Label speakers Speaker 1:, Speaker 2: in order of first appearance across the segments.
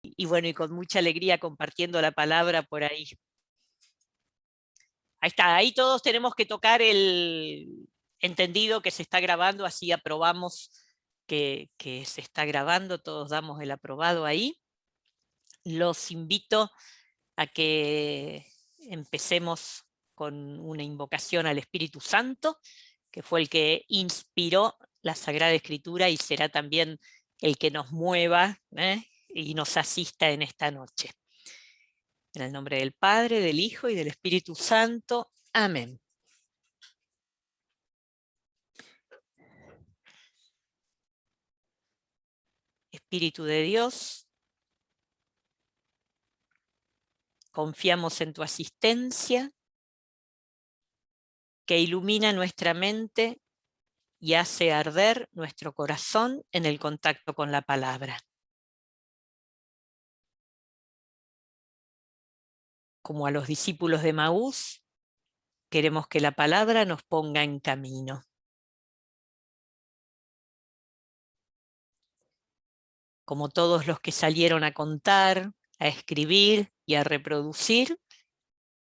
Speaker 1: y bueno, y con mucha alegría compartiendo la palabra por ahí. Ahí está, ahí todos tenemos que tocar el entendido que se está grabando, así aprobamos que se está grabando, todos damos el aprobado ahí. Los invito a que empecemos con una invocación al Espíritu Santo, que fue el que inspiró la Sagrada Escritura y será también el que nos mueva y nos asista en esta noche. En el nombre del Padre, del Hijo y del Espíritu Santo. Amén. Espíritu de Dios, confiamos en tu asistencia, que ilumina nuestra mente y hace arder nuestro corazón en el contacto con la palabra. Como a los discípulos de Maús, queremos que la palabra nos ponga en camino. Como todos los que salieron a contar, a escribir y a reproducir,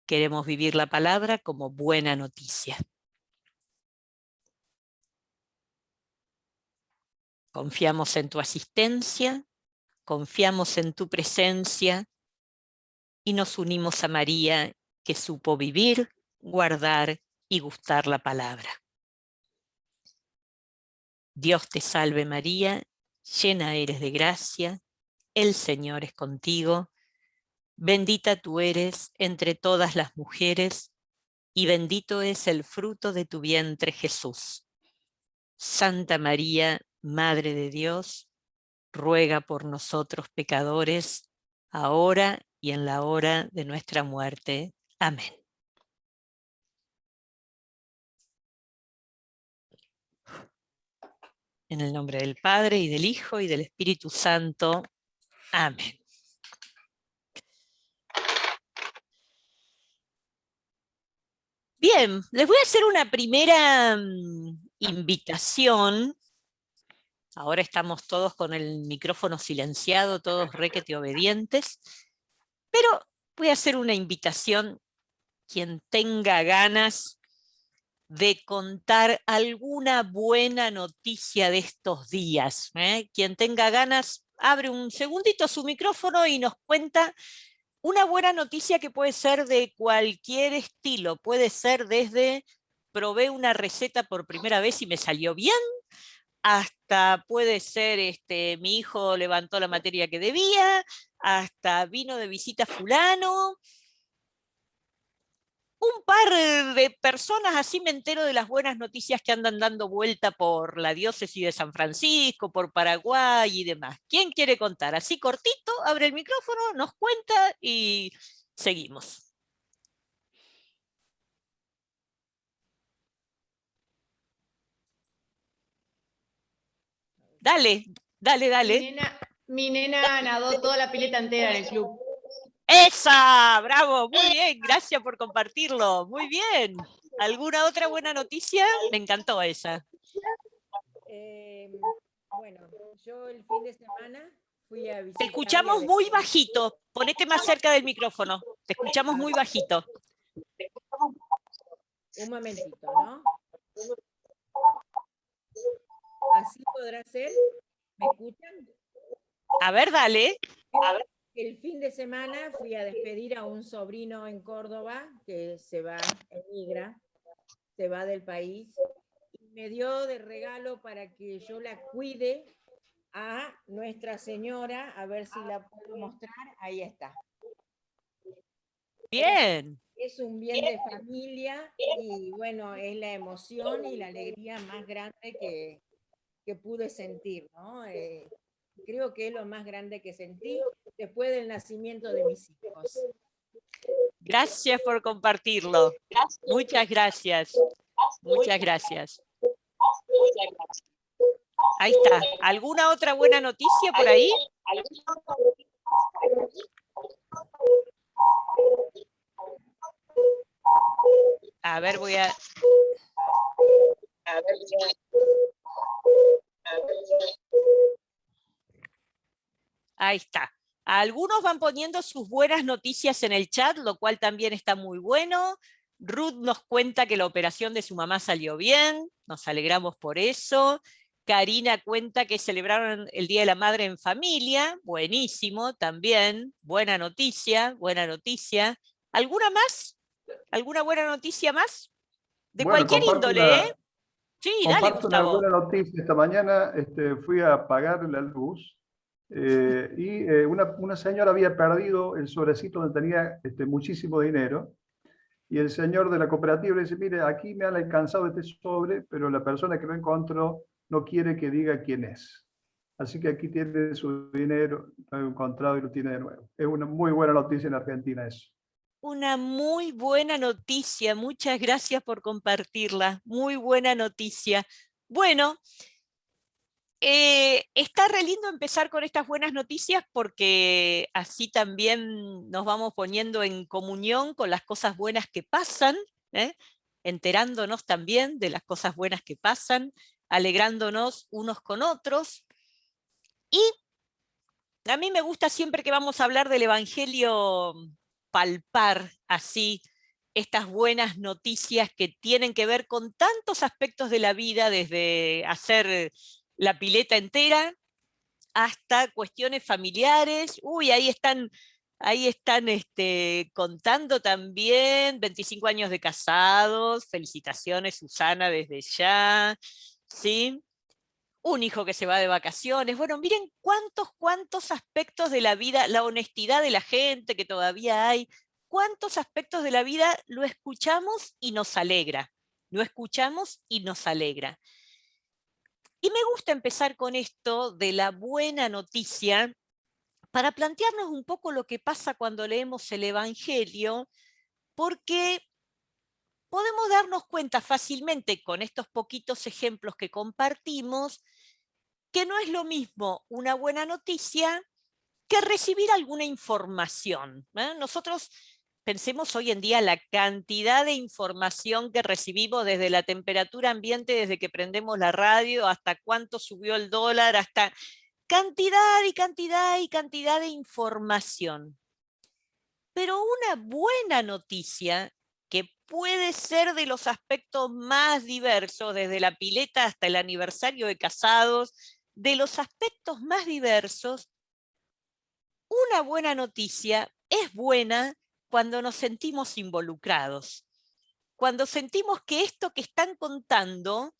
Speaker 1: queremos vivir la palabra como buena noticia. Confiamos en tu asistencia, confiamos en tu presencia y nos unimos a María, que supo vivir, guardar y gustar la palabra. Dios te salve María, llena eres de gracia, el Señor es contigo, bendita tú eres entre todas las mujeres, y bendito es el fruto de tu vientre Jesús. Santa María, Madre de Dios, ruega por nosotros pecadores, ahora y en la hora de nuestra muerte. Amén. En el nombre del Padre, y del Hijo, y del Espíritu Santo. Amén. Bien, les voy a hacer una primera invitación. Ahora estamos todos con el micrófono silenciado, todos requete obedientes. Pero voy a hacer una invitación. Quien tenga ganas de contar alguna buena noticia de estos días, quien tenga ganas, abre un segundito su micrófono y nos cuenta una buena noticia que puede ser de cualquier estilo. Puede ser desde probé una receta por primera vez y me salió bien, hasta puede ser mi hijo levantó la materia que debía, hasta vino de visita fulano. Un par de personas, así me entero de las buenas noticias que andan dando vuelta por la diócesis de San Francisco, por Paraguay y demás. ¿Quién quiere contar? Así cortito, abre el micrófono, nos cuenta y seguimos. Dale, dale, dale.
Speaker 2: Mi nena nadó toda la pileta entera en el club.
Speaker 1: ¡Esa! ¡Bravo! Muy bien, gracias por compartirlo. Muy bien. ¿Alguna otra buena noticia? Me encantó esa.
Speaker 3: Bueno, yo el fin de semana fui a visitar...
Speaker 1: Te escuchamos muy bajito. Ponete más cerca del micrófono. Te escuchamos muy bajito.
Speaker 3: Un momentito, ¿no? ¿Así podrá ser? ¿Me escuchan?
Speaker 1: A ver, dale.
Speaker 3: El fin de semana fui a despedir a un sobrino en Córdoba que se va, emigra, se va del país, y me dio de regalo para que yo la cuide a Nuestra Señora, a ver si la puedo mostrar. Ahí está.
Speaker 1: Bien.
Speaker 3: Es un bien de familia y bueno, es la emoción y la alegría más grande que pude sentir, ¿no? Creo que es lo más grande que sentí después del nacimiento de mis hijos.
Speaker 1: Gracias por compartirlo. Muchas gracias. Muchas gracias. Ahí está. ¿Alguna otra buena noticia por ahí? A ver, voy a... Ahí está. Algunos van poniendo sus buenas noticias en el chat, lo cual también está muy bueno. Ruth nos cuenta que la operación de su mamá salió bien, nos alegramos por eso. Karina cuenta que celebraron el Día de la Madre en familia, buenísimo también, buena noticia, buena noticia. ¿Alguna más? ¿Alguna buena noticia más? De
Speaker 4: Bueno,
Speaker 1: cualquier índole, ¿eh? Sí, dale,
Speaker 4: comparto una
Speaker 1: Gustavo.
Speaker 4: buena noticia. Esta mañana fui a pagar la luz y una señora había perdido el sobrecito donde tenía muchísimo dinero. Y el señor de la cooperativa le dice, mire, aquí me han alcanzado este sobre, pero la persona que lo encontró no quiere que diga quién es. Así que aquí tiene su dinero, lo ha encontrado y lo tiene de nuevo. Es una muy buena noticia en Argentina eso.
Speaker 1: Una muy buena noticia, muchas gracias por compartirla, muy buena noticia. Bueno, está re lindo empezar con estas buenas noticias porque así también nos vamos poniendo en comunión con las cosas buenas que pasan, ¿eh? Enterándonos también de las cosas buenas que pasan, alegrándonos unos con otros. Y a mí me gusta siempre que vamos a hablar del Evangelio palpar así estas buenas noticias que tienen que ver con tantos aspectos de la vida, desde hacer la pileta entera hasta cuestiones familiares. Uy, ahí están contando también 25 años de casados. Felicitaciones, Susana, desde ya. ¿Sí? Un hijo que se va de vacaciones. Bueno, miren cuántos aspectos de la vida, la honestidad de la gente que todavía hay, cuántos aspectos de la vida lo escuchamos y nos alegra. Lo escuchamos y nos alegra. Y me gusta empezar con esto de la buena noticia para plantearnos un poco lo que pasa cuando leemos el Evangelio, porque podemos darnos cuenta fácilmente con estos poquitos ejemplos que compartimos que no es lo mismo una buena noticia que recibir alguna información. Nosotros pensemos hoy en día la cantidad de información que recibimos desde la temperatura ambiente, desde que prendemos la radio, hasta cuánto subió el dólar, hasta cantidad y cantidad y cantidad de información. Pero una buena noticia, que puede ser de los aspectos más diversos, desde la pileta hasta el aniversario de casados, de los aspectos más diversos, una buena noticia es buena cuando nos sentimos involucrados, cuando sentimos que esto que están contando,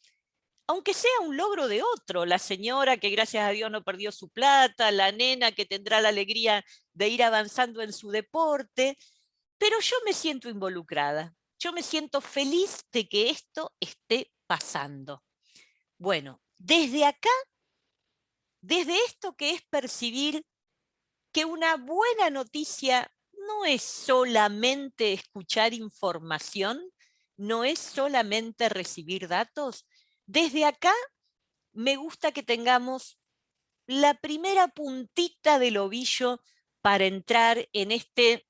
Speaker 1: aunque sea un logro de otro, la señora que gracias a Dios no perdió su plata, la nena que tendrá la alegría de ir avanzando en su deporte, pero yo me siento involucrada, yo me siento feliz de que esto esté pasando. Bueno, desde acá, desde esto que es percibir que una buena noticia no es solamente escuchar información, no es solamente recibir datos, desde acá me gusta que tengamos la primera puntita del ovillo para entrar en este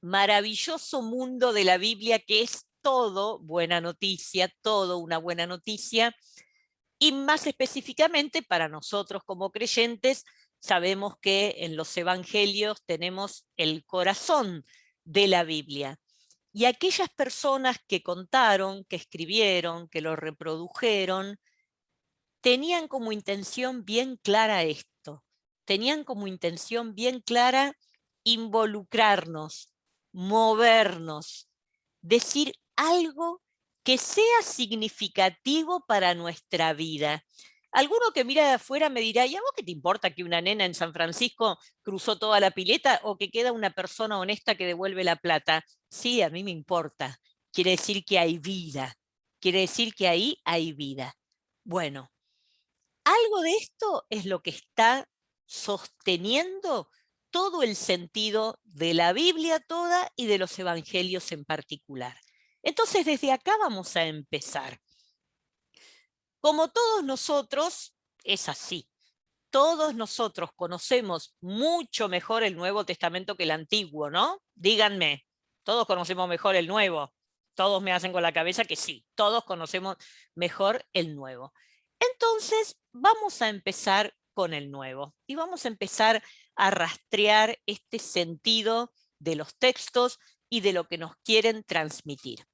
Speaker 1: maravilloso mundo de la Biblia que es todo buena noticia, todo una buena noticia, y más específicamente para nosotros como creyentes, sabemos que en los evangelios tenemos el corazón de la Biblia. Y aquellas personas que contaron, que escribieron, que lo reprodujeron, tenían como intención bien clara esto, tenían como intención bien clara involucrarnos, movernos, decir algo que sea significativo para nuestra vida. Alguno que mira de afuera me dirá, ¿y a vos qué te importa que una nena en San Francisco cruzó toda la pileta o que queda una persona honesta que devuelve la plata? Sí, a mí me importa. Quiere decir que hay vida. Quiere decir que ahí hay vida. Bueno, algo de esto es lo que está sosteniendo todo el sentido de la Biblia toda y de los evangelios en particular. Entonces, desde acá vamos a empezar. Como todos nosotros, es así. Todos nosotros conocemos mucho mejor el Nuevo Testamento que el Antiguo, ¿no? Díganme, todos conocemos mejor el Nuevo. Todos me hacen con la cabeza que sí, todos conocemos mejor el Nuevo. Entonces, vamos a empezar con el Nuevo y vamos a empezar a rastrear este sentido de los textos y de lo que nos quieren transmitir.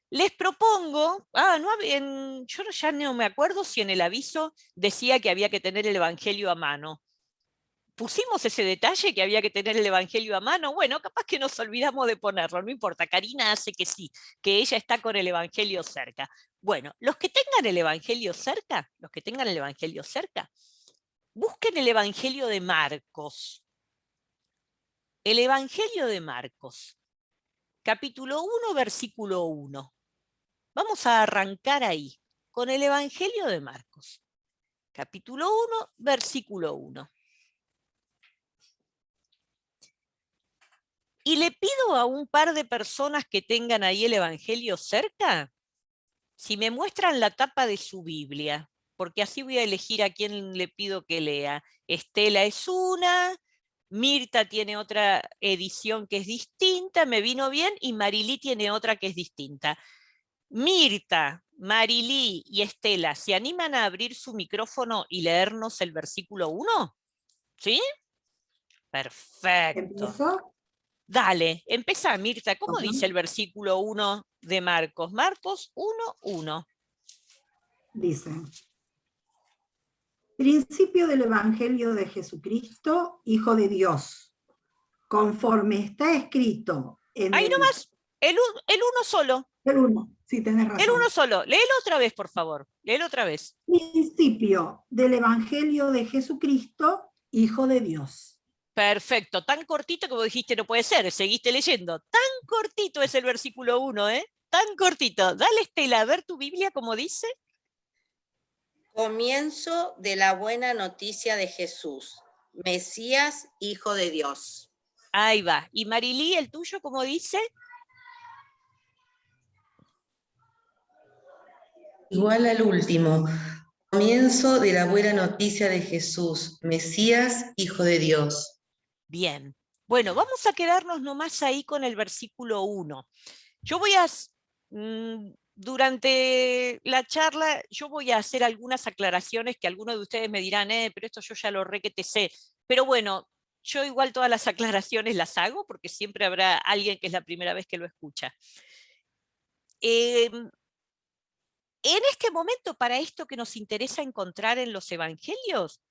Speaker 1: Les propongo, yo ya no me acuerdo si en el aviso decía que había que tener el Evangelio a mano. ¿Pusimos ese detalle que había que tener el Evangelio a mano? Bueno, capaz que nos olvidamos de ponerlo, no importa. Karina hace que sí, que ella está con el Evangelio cerca. Bueno, los que tengan el Evangelio cerca, busquen el Evangelio de Marcos. El Evangelio de Marcos, capítulo 1, versículo 1. Vamos a arrancar ahí, con el Evangelio de Marcos. Capítulo 1, versículo 1. Y le pido a un par de personas que tengan ahí el Evangelio cerca, si me muestran la tapa de su Biblia, porque así voy a elegir a quién le pido que lea. Estela es una, Mirta tiene otra edición que es distinta, me vino bien, y Marilí tiene otra que es distinta. Mirta, Marilí y Estela, ¿se animan a abrir su micrófono y leernos el versículo 1? ¿Sí? Perfecto.
Speaker 5: ¿Empiezo?
Speaker 1: Dale, empezá, Mirta. ¿Cómo
Speaker 5: Ajá.
Speaker 1: dice el versículo 1 de Marcos? Marcos 1:1.
Speaker 5: Dice, principio del Evangelio de Jesucristo, Hijo de Dios, conforme está escrito en
Speaker 1: Ahí nomás, el uno solo.
Speaker 5: el 1, sí, tenés razón.
Speaker 1: El uno solo. Léelo otra vez, por favor. Léelo otra vez.
Speaker 5: Principio del Evangelio de Jesucristo, Hijo de Dios.
Speaker 1: Perfecto. Tan cortito como dijiste no puede ser. Seguiste leyendo. Tan cortito es el versículo 1, ¿eh? Tan cortito. Dale, Estela, a ver tu Biblia, ¿cómo dice?
Speaker 6: Comienzo de la buena noticia de Jesús, Mesías, Hijo de Dios.
Speaker 1: Ahí va. ¿Y Marilí, el tuyo, cómo dice?
Speaker 7: Igual al último, comienzo de la buena noticia de Jesús, Mesías, Hijo de Dios.
Speaker 1: Bien. Bueno, vamos a quedarnos nomás ahí con el versículo 1. Yo voy a, durante la charla, yo voy a hacer algunas aclaraciones que algunos de ustedes me dirán, pero esto yo ya lo re que te sé. Pero bueno, yo igual todas las aclaraciones las hago porque siempre habrá alguien que es la primera vez que lo escucha. En este momento, para esto que nos interesa encontrar en los evangelios,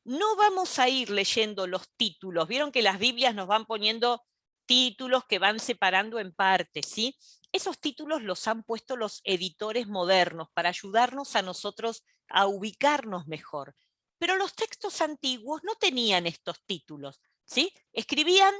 Speaker 1: no vamos a ir leyendo los títulos. Vieron que las Biblias nos van poniendo títulos que van separando en partes, ¿sí? Esos títulos los han puesto los editores modernos para ayudarnos a nosotros a ubicarnos mejor. Pero los textos antiguos no tenían estos títulos, ¿sí? Escribían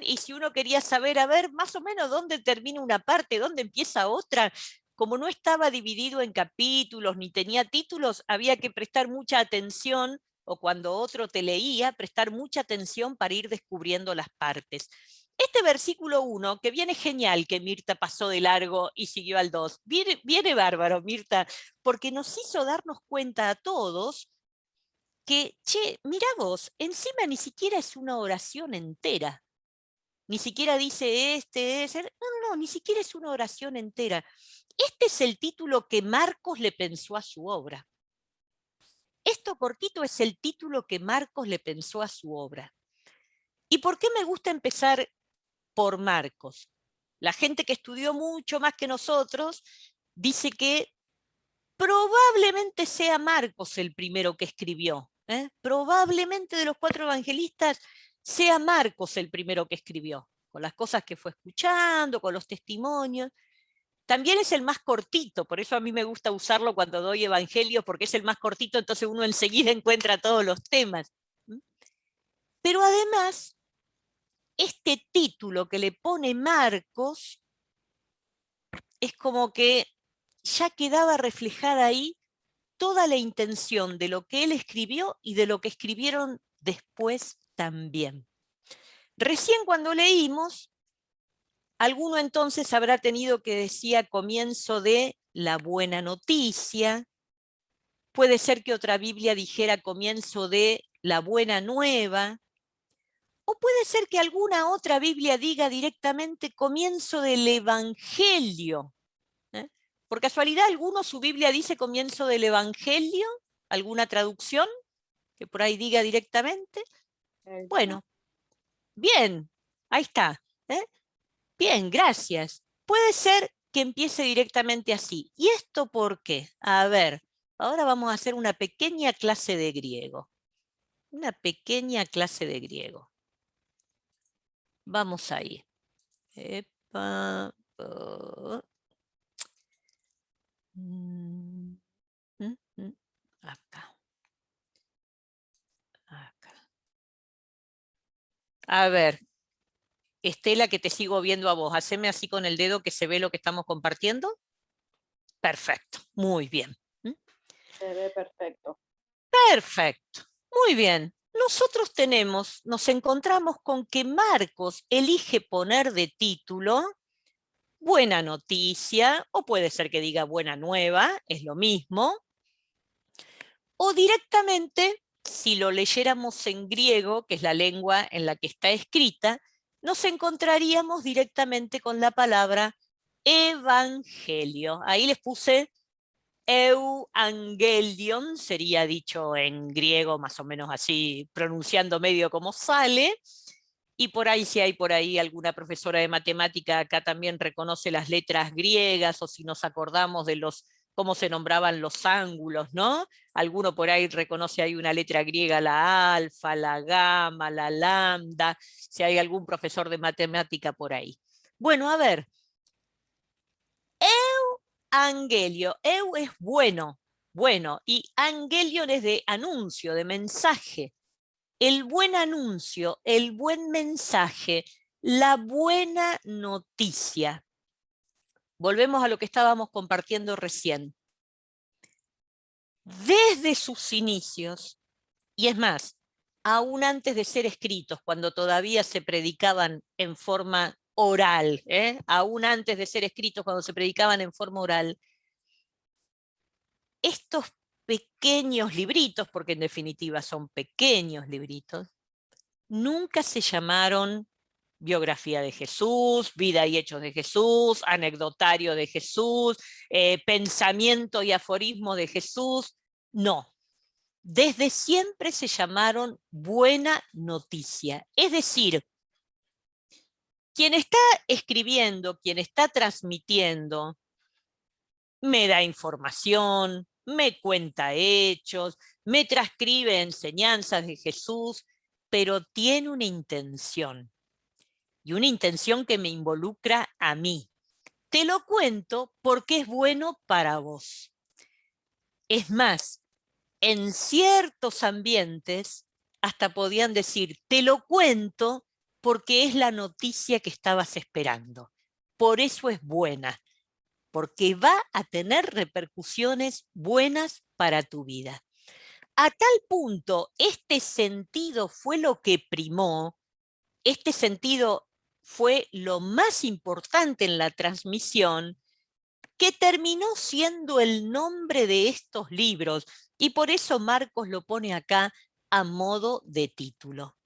Speaker 1: y si uno quería saber, a ver, más o menos dónde termina una parte, dónde empieza otra, como no estaba dividido en capítulos ni tenía títulos, había que prestar mucha atención, o cuando otro te leía, prestar mucha atención para ir descubriendo las partes. Este versículo 1, que viene genial que Mirta pasó de largo y siguió al 2, viene bárbaro, Mirta, porque nos hizo darnos cuenta a todos que, mirá vos, encima ni siquiera es una oración entera. Ni siquiera dice no, ni siquiera es una oración entera. Este es el título que Marcos le pensó a su obra. Esto cortito es el título que Marcos le pensó a su obra. ¿Y por qué me gusta empezar por Marcos? La gente que estudió mucho más que nosotros dice que probablemente sea Marcos el primero que escribió. Probablemente de los 4 evangelistas sea Marcos el primero que escribió, con las cosas que fue escuchando, con los testimonios. También es el más cortito, por eso a mí me gusta usarlo cuando doy evangelios, porque es el más cortito, entonces uno enseguida encuentra todos los temas. Pero además, este título que le pone Marcos es como que ya quedaba reflejada ahí toda la intención de lo que él escribió y de lo que escribieron después también. Recién cuando leímos, alguno entonces habrá tenido que decía comienzo de la buena noticia, puede ser que otra Biblia dijera comienzo de la buena nueva, o puede ser que alguna otra Biblia diga directamente comienzo del Evangelio. Por casualidad, alguno su Biblia dice comienzo del Evangelio, alguna traducción que por ahí diga directamente. Bueno, bien, ahí está. Bien, gracias. Puede ser que empiece directamente así. ¿Y esto por qué? A ver, ahora vamos a hacer una pequeña clase de griego. Una pequeña clase de griego. Vamos ahí. Epa, acá. Acá. A ver, Estela, que te sigo viendo a vos. Haceme así con el dedo que se ve lo que estamos compartiendo. Perfecto, muy bien.
Speaker 2: Se ve perfecto.
Speaker 1: Perfecto, muy bien. Nosotros nos encontramos con que Marcos elige poner de título buena noticia, o puede ser que diga buena nueva, es lo mismo, o directamente, si lo leyéramos en griego, que es la lengua en la que está escrita, nos encontraríamos directamente con la palabra evangelio. Ahí les puse euangelion, sería dicho en griego más o menos así, pronunciando medio como sale, y por ahí si hay por ahí alguna profesora de matemática acá también reconoce las letras griegas, o si nos acordamos de cómo se nombraban los ángulos, ¿no? Alguno por ahí reconoce ahí una letra griega, la alfa, la gamma, la lambda, si hay algún profesor de matemática por ahí. Bueno, a ver, Angelio, eu es bueno, bueno, y angelion es de anuncio, de mensaje. El buen anuncio, el buen mensaje, la buena noticia. Volvemos a lo que estábamos compartiendo recién. Desde sus inicios, y es más, aún antes de ser escritos, cuando todavía se predicaban en forma oral, aún antes de ser escritos, cuando se predicaban en forma oral, estos pequeños libritos, porque en definitiva son pequeños libritos, nunca se llamaron biografía de Jesús, vida y hechos de Jesús, anecdotario de Jesús, pensamiento y aforismo de Jesús. No, desde siempre se llamaron buena noticia. Es decir, quien está escribiendo, quien está transmitiendo, me da información, me cuenta hechos, me transcribe enseñanzas de Jesús, pero tiene una intención, y una intención que me involucra a mí. Te lo cuento porque es bueno para vos. Es más, en ciertos ambientes hasta podían decir, te lo cuento porque es la noticia que estabas esperando. Por eso es buena, porque va a tener repercusiones buenas para tu vida. A tal punto, este sentido fue lo que primó, este sentido fue lo más importante en la transmisión, que terminó siendo el nombre de estos libros, y por eso Marcos lo pone acá a modo de título.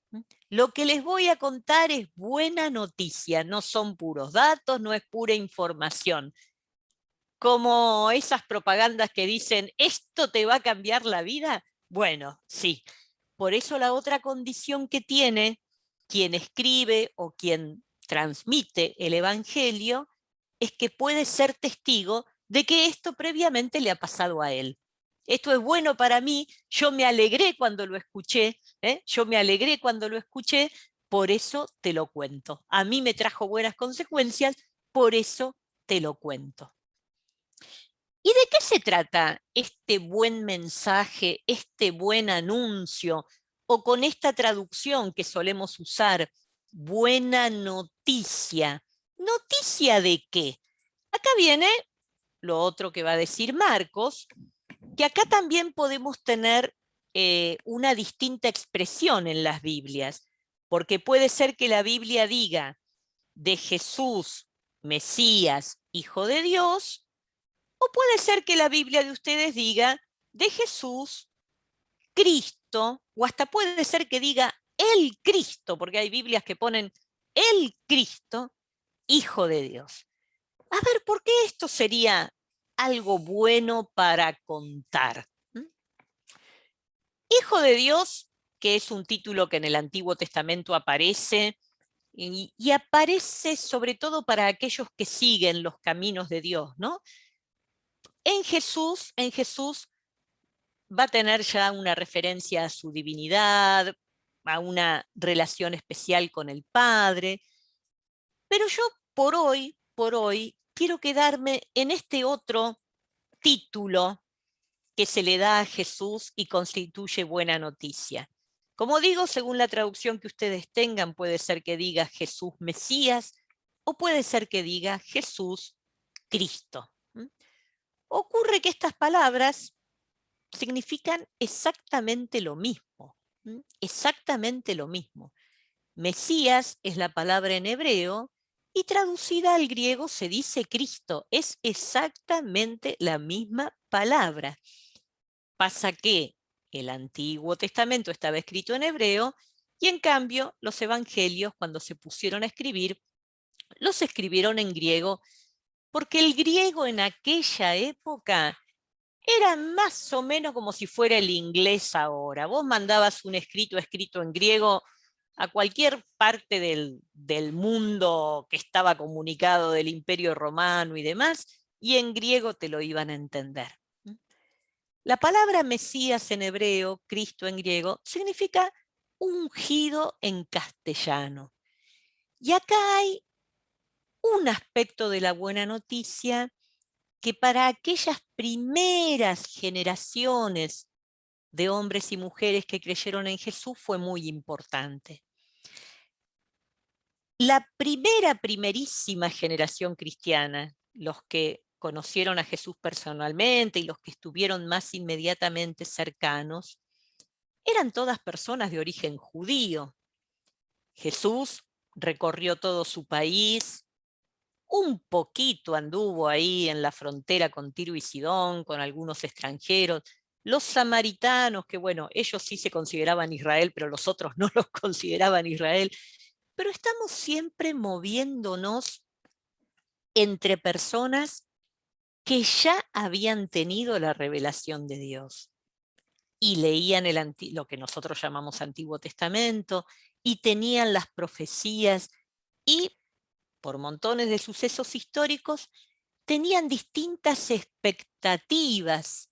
Speaker 1: Lo que les voy a contar es buena noticia, no son puros datos, no es pura información. Como esas propagandas que dicen, ¿esto te va a cambiar la vida? Bueno, sí. Por eso la otra condición que tiene quien escribe o quien transmite el Evangelio es que puede ser testigo de que esto previamente le ha pasado a él. Esto es bueno para mí, yo me alegré cuando lo escuché, por eso te lo cuento. A mí me trajo buenas consecuencias, por eso te lo cuento. ¿Y de qué se trata este buen mensaje, este buen anuncio, o con esta traducción que solemos usar, buena noticia? ¿Noticia de qué? Acá viene lo otro que va a decir Marcos, que acá también podemos tener una distinta expresión en las Biblias, porque puede ser que la Biblia diga de Jesús, Mesías, Hijo de Dios, o puede ser que la Biblia de ustedes diga de Jesús, Cristo, o hasta puede ser que diga el Cristo, porque hay Biblias que ponen el Cristo, Hijo de Dios. A ver, ¿por qué esto sería algo bueno para contar? Hijo de Dios que es un título que en el Antiguo Testamento aparece, y aparece sobre todo para aquellos que siguen los caminos de Dios, ¿no? En Jesús va a tener ya una referencia a su divinidad, a una relación especial con el Padre, pero yo por hoy, quiero quedarme en este otro título que se le da a Jesús y constituye buena noticia. Como digo, según la traducción que ustedes tengan, puede ser que diga Jesús Mesías o puede ser que diga Jesús Cristo. Ocurre que estas palabras significan exactamente lo mismo, exactamente lo mismo. Mesías es la palabra en hebreo y traducida al griego se dice Cristo, es exactamente la misma palabra. Pasa que el Antiguo Testamento estaba escrito en hebreo y en cambio los evangelios, cuando se pusieron a escribir, los escribieron en griego, porque el griego en aquella época era más o menos como si fuera el inglés ahora. Vos mandabas un escrito en griego a cualquier parte del mundo que estaba comunicado del Imperio Romano y demás, y en griego te lo iban a entender. La palabra Mesías en hebreo, Cristo en griego, significa ungido en castellano. Y acá hay un aspecto de la buena noticia que para aquellas primeras generaciones de hombres y mujeres que creyeron en Jesús fue muy importante. La primerísima generación cristiana, los que conocieron a Jesús personalmente y los que estuvieron más inmediatamente cercanos, eran todas personas de origen judío. Jesús recorrió todo su país, un poquito anduvo ahí en la frontera con Tiro y Sidón, con algunos extranjeros. Los samaritanos, que bueno, ellos sí se consideraban Israel, pero los otros no los consideraban Israel. Pero estamos siempre moviéndonos entre personas que ya habían tenido la revelación de Dios y leían lo que nosotros llamamos Antiguo Testamento y tenían las profecías y por montones de sucesos históricos tenían distintas expectativas,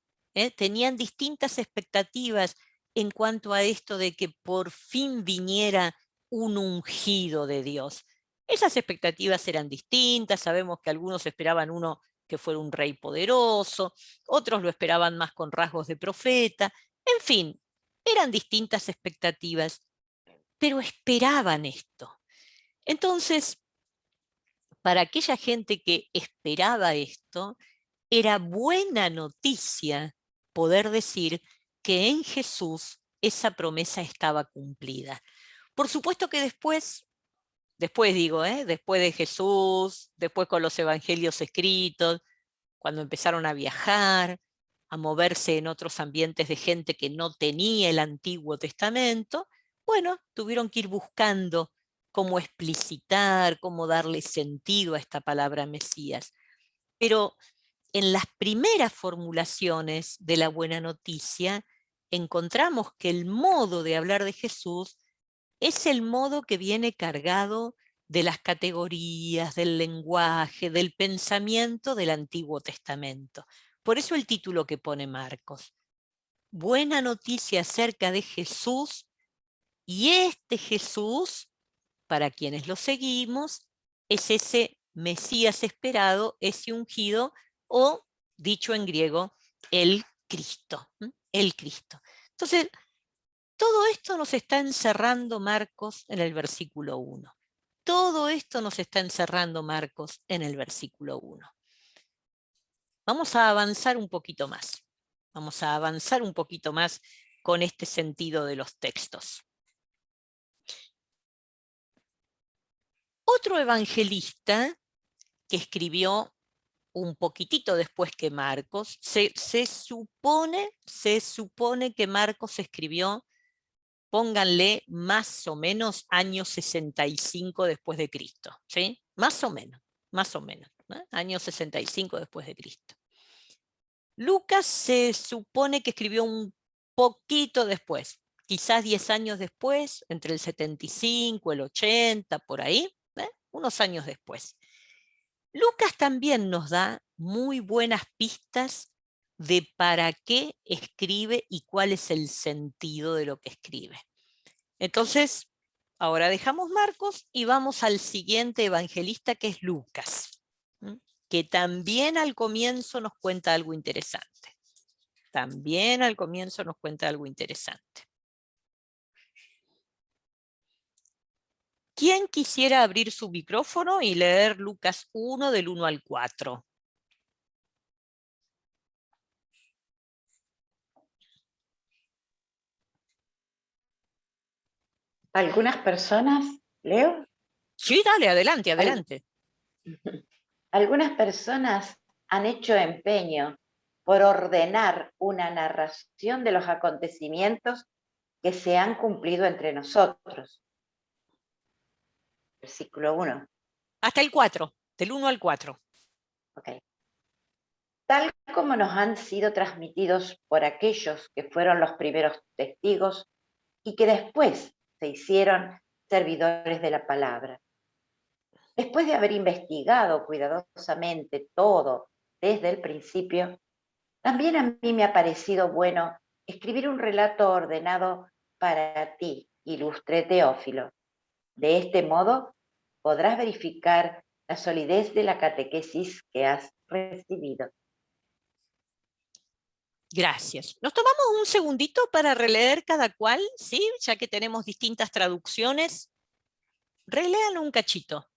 Speaker 1: tenían distintas expectativas en cuanto a esto de que por fin viniera un ungido de Dios. Esas expectativas eran distintas, sabemos que algunos esperaban uno que fuera un rey poderoso, otros lo esperaban más con rasgos de profeta, en fin, eran distintas expectativas, pero esperaban esto. Entonces, para aquella gente que esperaba esto, era buena noticia poder decir que en Jesús esa promesa estaba cumplida. Por supuesto que después después de Jesús, después con los evangelios escritos, cuando empezaron a viajar, a moverse en otros ambientes de gente que no tenía el Antiguo Testamento, bueno, tuvieron que ir buscando cómo explicitar, cómo darle sentido a esta palabra Mesías. Pero en las primeras formulaciones de la buena noticia, encontramos que el modo de hablar de Jesús es el modo que viene cargado de las categorías, del lenguaje, del pensamiento del Antiguo Testamento. Por eso el título que pone Marcos. Buena noticia acerca de Jesús, y este Jesús, para quienes lo seguimos, es ese Mesías esperado, ese ungido, o, dicho en griego, el Cristo. El Cristo. Entonces, todo esto nos está encerrando Marcos en el versículo 1. Todo esto nos está encerrando Marcos en el versículo 1. Vamos a avanzar un poquito más. Vamos a avanzar un poquito más con este sentido de los textos. Otro evangelista que escribió un poquitito después que Marcos, se supone que Marcos escribió, pónganle más o menos año 65 después de Cristo, ¿sí? Más o menos, ¿no? Año 65 después de Cristo. Lucas se supone que escribió un poquito después, quizás 10 años después, entre el 75, el 80, por ahí, unos años después. Lucas también nos da muy buenas pistas de para qué escribe y cuál es el sentido de lo que escribe. Entonces, ahora dejamos Marcos y vamos al siguiente evangelista, que es Lucas, que también al comienzo nos cuenta algo interesante. También al comienzo nos cuenta algo interesante. ¿Quién quisiera abrir su micrófono y leer Lucas 1 del 1 al 4?
Speaker 8: Algunas personas, ¿leo?
Speaker 1: Sí, dale, adelante, adelante.
Speaker 8: Algunas personas han hecho empeño por ordenar una narración de los acontecimientos que se han cumplido entre nosotros. Versículo 1.
Speaker 1: Hasta el 4, del 1 al 4.
Speaker 8: Ok. Tal como nos han sido transmitidos por aquellos que fueron los primeros testigos y que después se hicieron servidores de la palabra. Después de haber investigado cuidadosamente todo desde el principio, también a mí me ha parecido bueno escribir un relato ordenado para ti, ilustre Teófilo. De este modo podrás verificar la solidez de la catequesis que has recibido.
Speaker 1: Gracias. Nos tomamos un segundito para releer cada cual, ¿sí? Ya que tenemos distintas traducciones. Relean un cachito.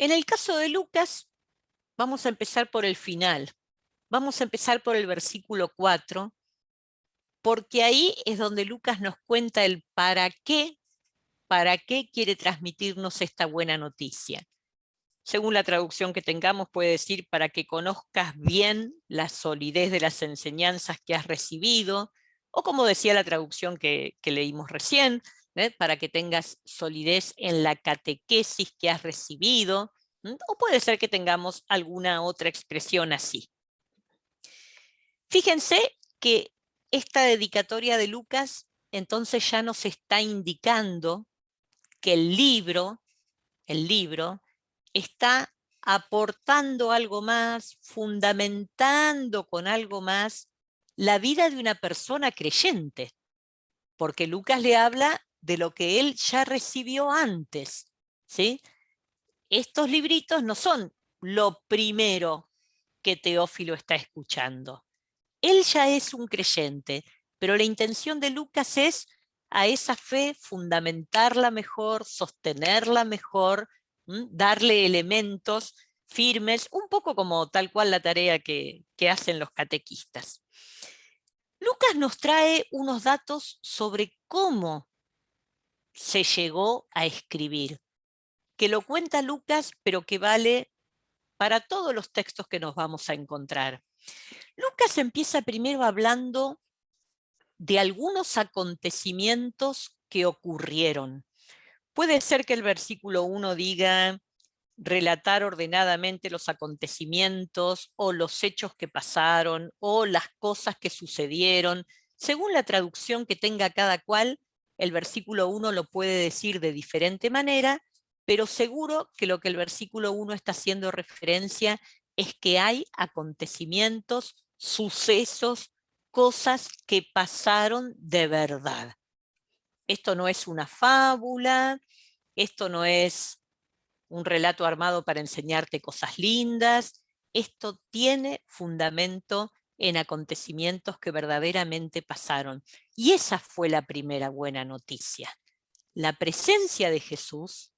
Speaker 1: En el caso de Lucas, vamos a empezar por el final. Vamos a empezar por el versículo 4, porque ahí es donde Lucas nos cuenta el para qué quiere transmitirnos esta buena noticia. Según la traducción que tengamos, puede decir para que conozcas bien la solidez de las enseñanzas que has recibido, o como decía la traducción que leímos recién, para que tengas solidez en la catequesis que has recibido, o puede ser que tengamos alguna otra expresión así. Fíjense que esta dedicatoria de Lucas entonces ya nos está indicando que el libro está aportando algo más, fundamentando con algo más la vida de una persona creyente, porque Lucas le habla de lo que él ya recibió antes, ¿sí? Estos libritos no son lo primero que Teófilo está escuchando. Él ya es un creyente, pero la intención de Lucas es a esa fe fundamentarla mejor, sostenerla mejor, darle elementos firmes, un poco como tal cual la tarea que hacen los catequistas. Lucas nos trae unos datos sobre cómo se llegó a escribir, que lo cuenta Lucas, pero que vale para todos los textos que nos vamos a encontrar. Lucas empieza primero hablando de algunos acontecimientos que ocurrieron. Puede ser que el versículo 1 diga relatar ordenadamente los acontecimientos o los hechos que pasaron o las cosas que sucedieron. Según la traducción que tenga cada cual, el versículo 1 lo puede decir de diferente manera, pero seguro que lo que el versículo 1 está haciendo referencia es que hay acontecimientos, sucesos, cosas que pasaron de verdad. Esto no es una fábula, esto no es un relato armado para enseñarte cosas lindas, esto tiene fundamento en acontecimientos que verdaderamente pasaron. Y esa fue la primera buena noticia. La presencia de Jesús,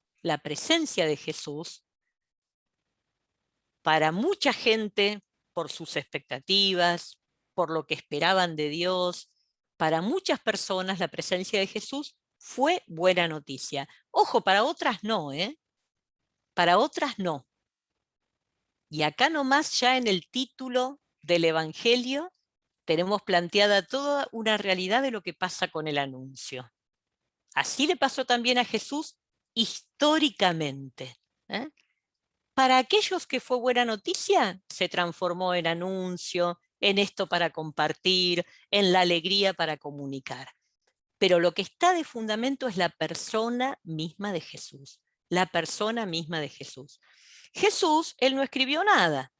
Speaker 1: para mucha gente, por sus expectativas, por lo que esperaban de Dios, para muchas personas la presencia de Jesús fue buena noticia. Ojo, para otras no, ¿eh? Para otras no. Y acá nomás ya en el título del Evangelio tenemos planteada toda una realidad de lo que pasa con el anuncio. Así le pasó también a Jesús históricamente. Para aquellos que fue buena noticia, se transformó en anuncio, en esto para compartir, en la alegría para comunicar. Pero lo que está de fundamento es la persona misma de Jesús. La persona misma de Jesús. Jesús, él no escribió nada.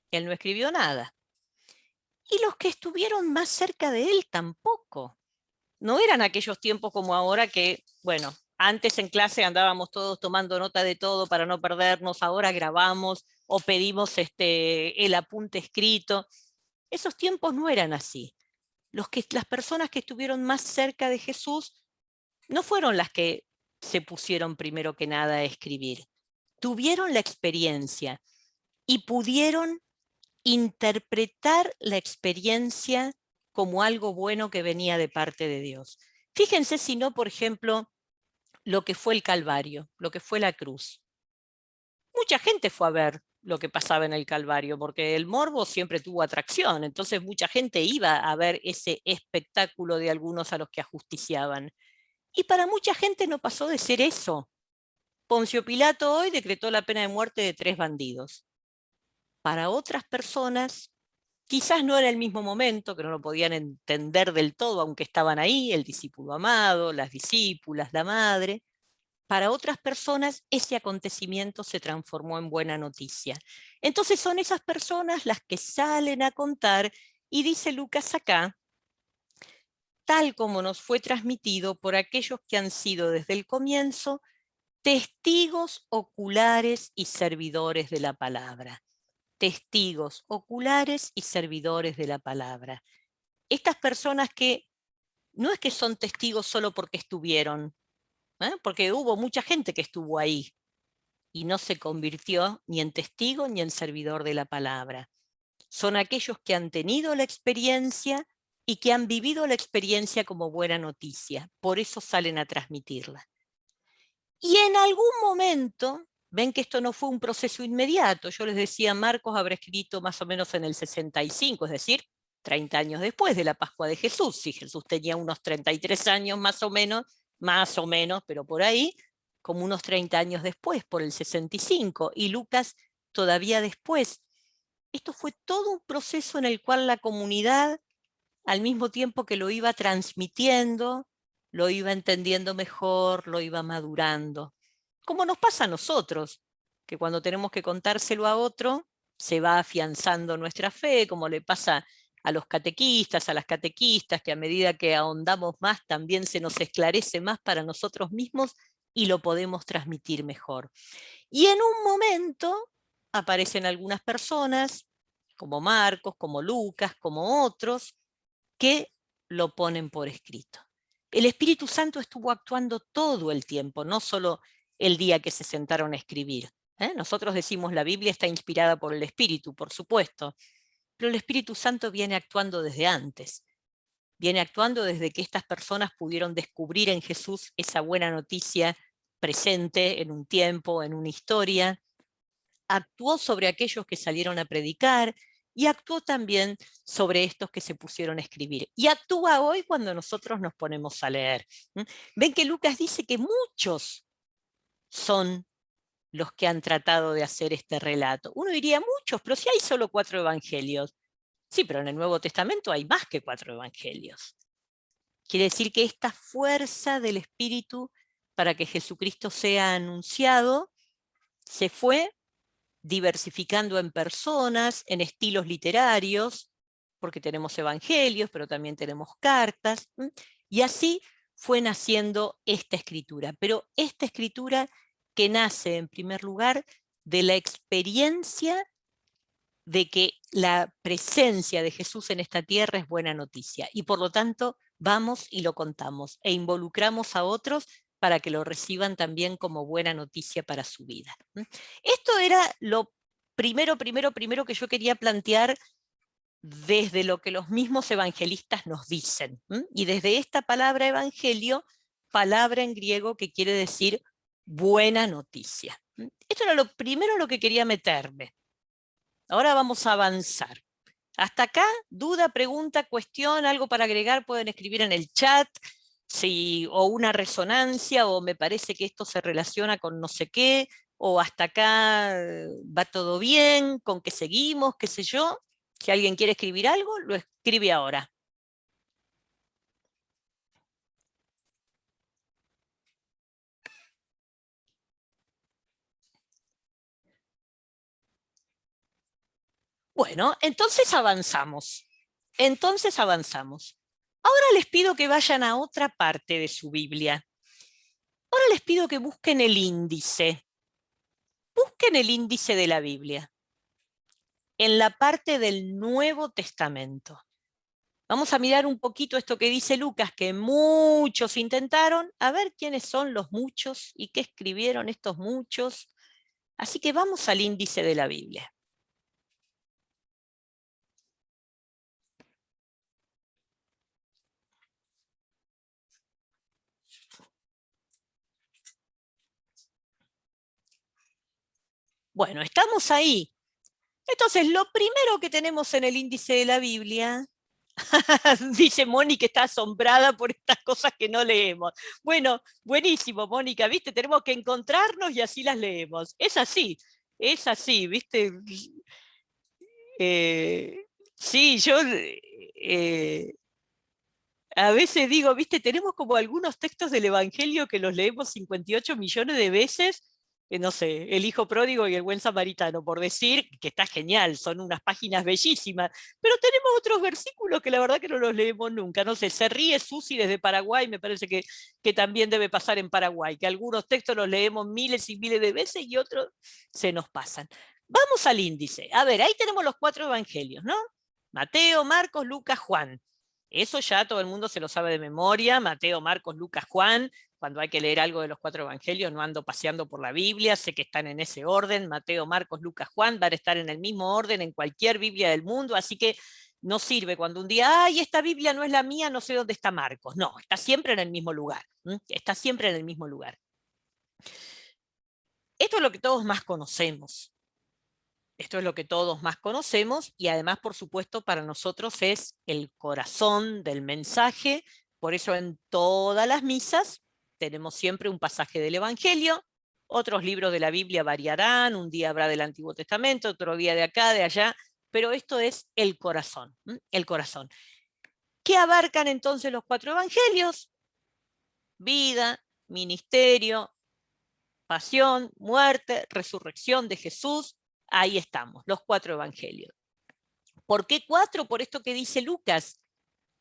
Speaker 1: Él no escribió nada. Y los que estuvieron más cerca de él tampoco. No eran aquellos tiempos como ahora que, bueno, antes en clase andábamos todos tomando nota de todo para no perdernos, ahora grabamos o pedimos el apunte escrito. Esos tiempos no eran así. Las personas que estuvieron más cerca de Jesús no fueron las que se pusieron primero que nada a escribir. Tuvieron la experiencia y pudieron interpretar la experiencia como algo bueno que venía de parte de Dios. Fíjense si no, por ejemplo, lo que fue el Calvario, lo que fue la cruz. Mucha gente fue a ver lo que pasaba en el Calvario, porque el morbo siempre tuvo atracción, entonces mucha gente iba a ver ese espectáculo de algunos a los que ajusticiaban. Y para mucha gente no pasó de ser eso. Poncio Pilato hoy decretó la pena de muerte de 3 bandidos. Para otras personas, quizás no era el mismo momento, que no lo podían entender del todo, aunque estaban ahí, el discípulo amado, las discípulas, la madre. Para otras personas, ese acontecimiento se transformó en buena noticia. Entonces son esas personas las que salen a contar, y dice Lucas acá, tal como nos fue transmitido por aquellos que han sido desde el comienzo testigos oculares y servidores de la palabra. Testigos oculares y servidores de la palabra. Estas personas que no es que son testigos solo porque estuvieron, porque hubo mucha gente que estuvo ahí y no se convirtió ni en testigo ni en servidor de la palabra. Son aquellos que han tenido la experiencia y que han vivido la experiencia como buena noticia, por eso salen a transmitirla. Y en algún momento, ven que esto no fue un proceso inmediato, yo les decía, Marcos habrá escrito más o menos en el 65, es decir, 30 años después de la Pascua de Jesús. Si Jesús tenía unos 33 años más o menos, pero por ahí, como unos 30 años después, por el 65, y Lucas todavía después. Esto fue todo un proceso en el cual la comunidad, al mismo tiempo que lo iba transmitiendo, lo iba entendiendo mejor, lo iba madurando. Como nos pasa a nosotros, que cuando tenemos que contárselo a otro, se va afianzando nuestra fe, como le pasa a los catequistas, a las catequistas, que a medida que ahondamos más, también se nos esclarece más para nosotros mismos y lo podemos transmitir mejor. Y en un momento aparecen algunas personas, como Marcos, como Lucas, como otros, que lo ponen por escrito. El Espíritu Santo estuvo actuando todo el tiempo, no solo el día que se sentaron a escribir. Nosotros decimos la Biblia está inspirada por el Espíritu, por supuesto, pero el Espíritu Santo viene actuando desde antes. Viene actuando desde que estas personas pudieron descubrir en Jesús esa buena noticia presente en un tiempo, en una historia. Actuó sobre aquellos que salieron a predicar y actuó también sobre estos que se pusieron a escribir. Y actúa hoy cuando nosotros nos ponemos a leer. Ven que Lucas dice que muchos son los que han tratado de hacer este relato. Uno diría muchos, pero si hay solo 4 evangelios. Sí, pero en el Nuevo Testamento hay más que 4 evangelios. Quiere decir que esta fuerza del Espíritu para que Jesucristo sea anunciado se fue diversificando en personas, en estilos literarios, porque tenemos evangelios, pero también tenemos cartas, y así fue naciendo esta escritura. Pero esta escritura que nace en primer lugar de la experiencia de que la presencia de Jesús en esta tierra es buena noticia, y por lo tanto vamos y lo contamos, e involucramos a otros para que lo reciban también como buena noticia para su vida. Esto era lo primero que yo quería plantear desde lo que los mismos evangelistas nos dicen. Y desde esta palabra evangelio palabra en griego que quiere decir buena noticia. Esto era lo primero en lo que quería meterme. Ahora vamos a avanzar. Hasta acá, duda, pregunta, cuestión, algo para agregar, pueden escribir en el chat, o una resonancia, o me parece que esto se relaciona con no sé qué, o hasta acá va todo bien, con qué seguimos, qué sé yo. Si alguien quiere escribir algo, lo escribe ahora. Bueno, entonces avanzamos. Ahora les pido que vayan a otra parte de su Biblia. Ahora les pido que busquen el índice. Busquen el índice de la Biblia. En la parte del Nuevo Testamento. Vamos a mirar un poquito esto que dice Lucas, que muchos intentaron, a ver quiénes son los muchos y qué escribieron estos muchos. Así que vamos al índice de la Biblia. Bueno, estamos ahí. Entonces, lo primero que tenemos en el índice de la Biblia, dice Moni que está asombrada por estas cosas que no leemos. Bueno, buenísimo, Mónica, ¿viste? Tenemos que encontrarnos y así las leemos. Es así, ¿viste? Sí, yo a veces digo, ¿viste? Tenemos como algunos textos del Evangelio que los leemos 58 millones de veces, no sé, el hijo pródigo y el buen samaritano, por decir que está genial, son unas páginas bellísimas, pero tenemos otros versículos que la verdad que no los leemos nunca. No sé, se ríe Susi desde Paraguay, me parece que también debe pasar en Paraguay, que algunos textos los leemos miles y miles de veces y otros se nos pasan. Vamos al índice. A ver, ahí tenemos los 4 evangelios, ¿no? Mateo, Marcos, Lucas, Juan. Eso ya todo el mundo se lo sabe de memoria, Mateo, Marcos, Lucas, Juan. Cuando hay que leer algo de los 4 evangelios, no ando paseando por la Biblia, sé que están en ese orden, Mateo, Marcos, Lucas, Juan, van a estar en el mismo orden en cualquier Biblia del mundo, así que no sirve cuando un día, ay, esta Biblia no es la mía, no sé dónde está Marcos. No, está siempre en el mismo lugar, está siempre en el mismo lugar. Esto es lo que todos más conocemos. Esto es lo que todos más conocemos y además, por supuesto, para nosotros es el corazón del mensaje. Por eso en todas las misas tenemos siempre un pasaje del Evangelio. Otros libros de la Biblia variarán, un día habrá del Antiguo Testamento, otro día de acá, de allá, pero esto es el corazón, el corazón. ¿Qué abarcan entonces los 4 evangelios? Vida, ministerio, pasión, muerte, resurrección de Jesús. Ahí estamos, los 4 evangelios. ¿Por qué 4? Por esto que dice Lucas.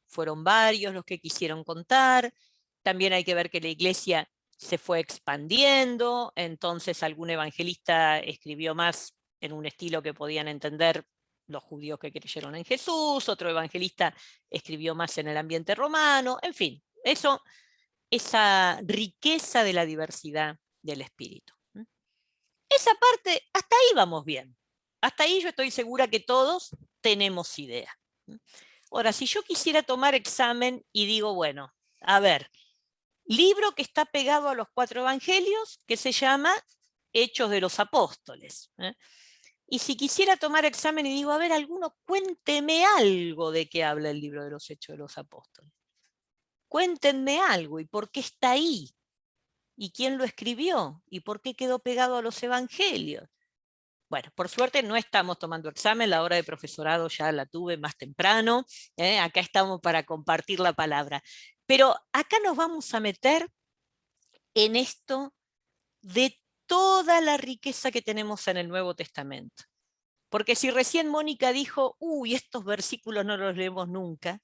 Speaker 1: Fueron varios los que quisieron contar. También hay que ver que la iglesia se fue expandiendo, entonces algún evangelista escribió más en un estilo que podían entender los judíos que creyeron en Jesús, otro evangelista escribió más en el ambiente romano, en fin, esa riqueza de la diversidad del espíritu. Esa parte, hasta ahí vamos bien. Hasta ahí yo estoy segura que todos tenemos idea. Ahora, si yo quisiera tomar examen y digo, bueno, a ver, libro que está pegado a los 4 evangelios, que se llama Hechos de los Apóstoles. Y si quisiera tomar examen y digo, a ver, alguno, cuénteme algo de qué habla el libro de los Hechos de los Apóstoles. Cuéntenme algo y por qué está ahí. ¿Y quién lo escribió? ¿Y por qué quedó pegado a los evangelios? Bueno, por suerte no estamos tomando examen, la hora de profesorado ya la tuve más temprano, acá estamos para compartir la palabra. Pero acá nos vamos a meter en esto de toda la riqueza que tenemos en el Nuevo Testamento. Porque si recién Mónica dijo, uy, estos versículos no los leemos nunca,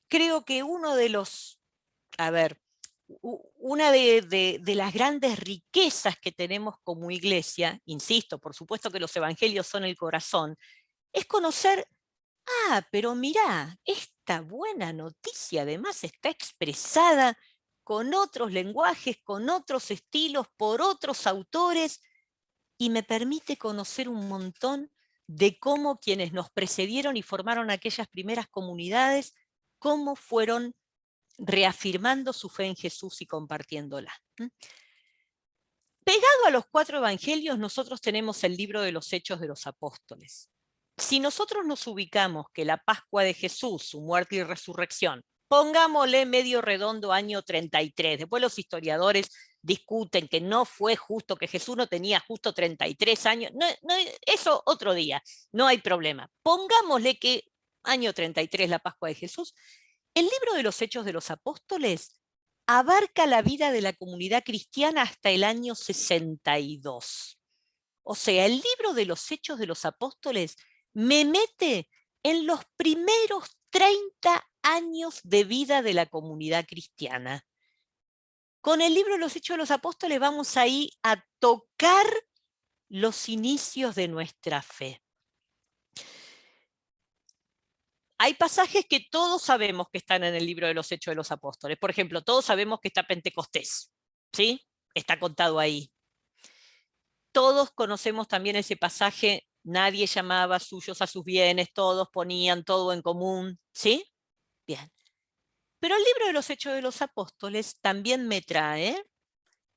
Speaker 1: creo que uno de los, una de las grandes riquezas que tenemos como iglesia, insisto, por supuesto que los evangelios son el corazón, es conocer, pero mirá, esta buena noticia además está expresada con otros lenguajes, con otros estilos, por otros autores, y me permite conocer un montón de cómo quienes nos precedieron y formaron aquellas primeras comunidades, cómo fueron reafirmando su fe en Jesús y compartiéndola. Pegado a los 4 evangelios, nosotros tenemos el libro de los Hechos de los Apóstoles. Si nosotros nos ubicamos que la Pascua de Jesús, su muerte y resurrección, pongámosle medio redondo año 33, después los historiadores discuten que no fue justo, que Jesús no tenía justo 33 años, eso otro día, no hay problema. Pongámosle que año 33 la Pascua de Jesús. El libro de los Hechos de los Apóstoles abarca la vida de la comunidad cristiana hasta el año 62. O sea, el libro de los Hechos de los Apóstoles me mete en los primeros 30 años de vida de la comunidad cristiana. Con el libro de los Hechos de los Apóstoles vamos ahí a tocar los inicios de nuestra fe. Hay pasajes que todos sabemos que están en el libro de los Hechos de los Apóstoles. Por ejemplo, todos sabemos que está Pentecostés, ¿sí? Está contado ahí. Todos conocemos también ese pasaje, nadie llamaba suyos a sus bienes, todos ponían todo en común, ¿sí? Bien. Pero el libro de los Hechos de los Apóstoles también me trae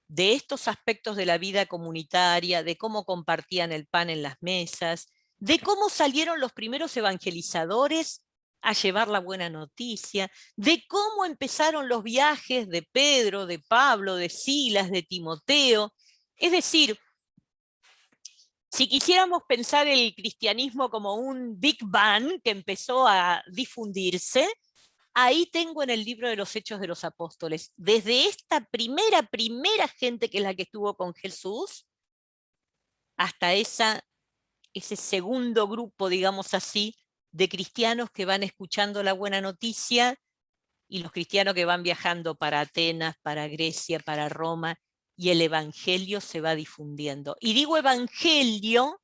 Speaker 1: de estos aspectos de la vida comunitaria, de cómo compartían el pan en las mesas, de cómo salieron los primeros evangelizadores a llevar la buena noticia, de cómo empezaron los viajes de Pedro, de Pablo, de Silas, de Timoteo. Es decir, si quisiéramos pensar el cristianismo como un Big Bang que empezó a difundirse, ahí tengo en el libro de los Hechos de los Apóstoles, desde esta primera gente que es la que estuvo con Jesús, hasta ese segundo grupo, digamos así, de cristianos que van escuchando la buena noticia y los cristianos que van viajando para Atenas, para Grecia, para Roma, y el evangelio se va difundiendo. Y digo evangelio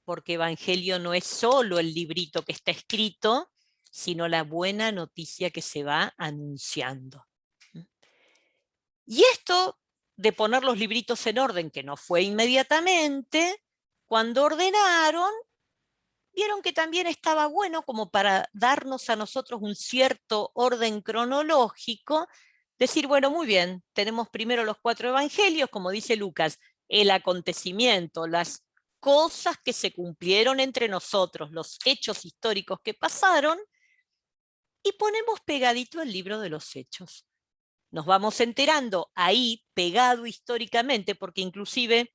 Speaker 1: porque evangelio no es solo el librito que está escrito, sino la buena noticia que se va anunciando. Y esto de poner los libritos en orden, que no fue inmediatamente, cuando ordenaron, vieron que también estaba bueno como para darnos a nosotros un cierto orden cronológico, decir, bueno, muy bien, tenemos primero los 4 evangelios, como dice Lucas, el acontecimiento, las cosas que se cumplieron entre nosotros, los hechos históricos que pasaron, y ponemos pegadito el libro de los Hechos. Nos vamos enterando ahí, pegado históricamente, porque inclusive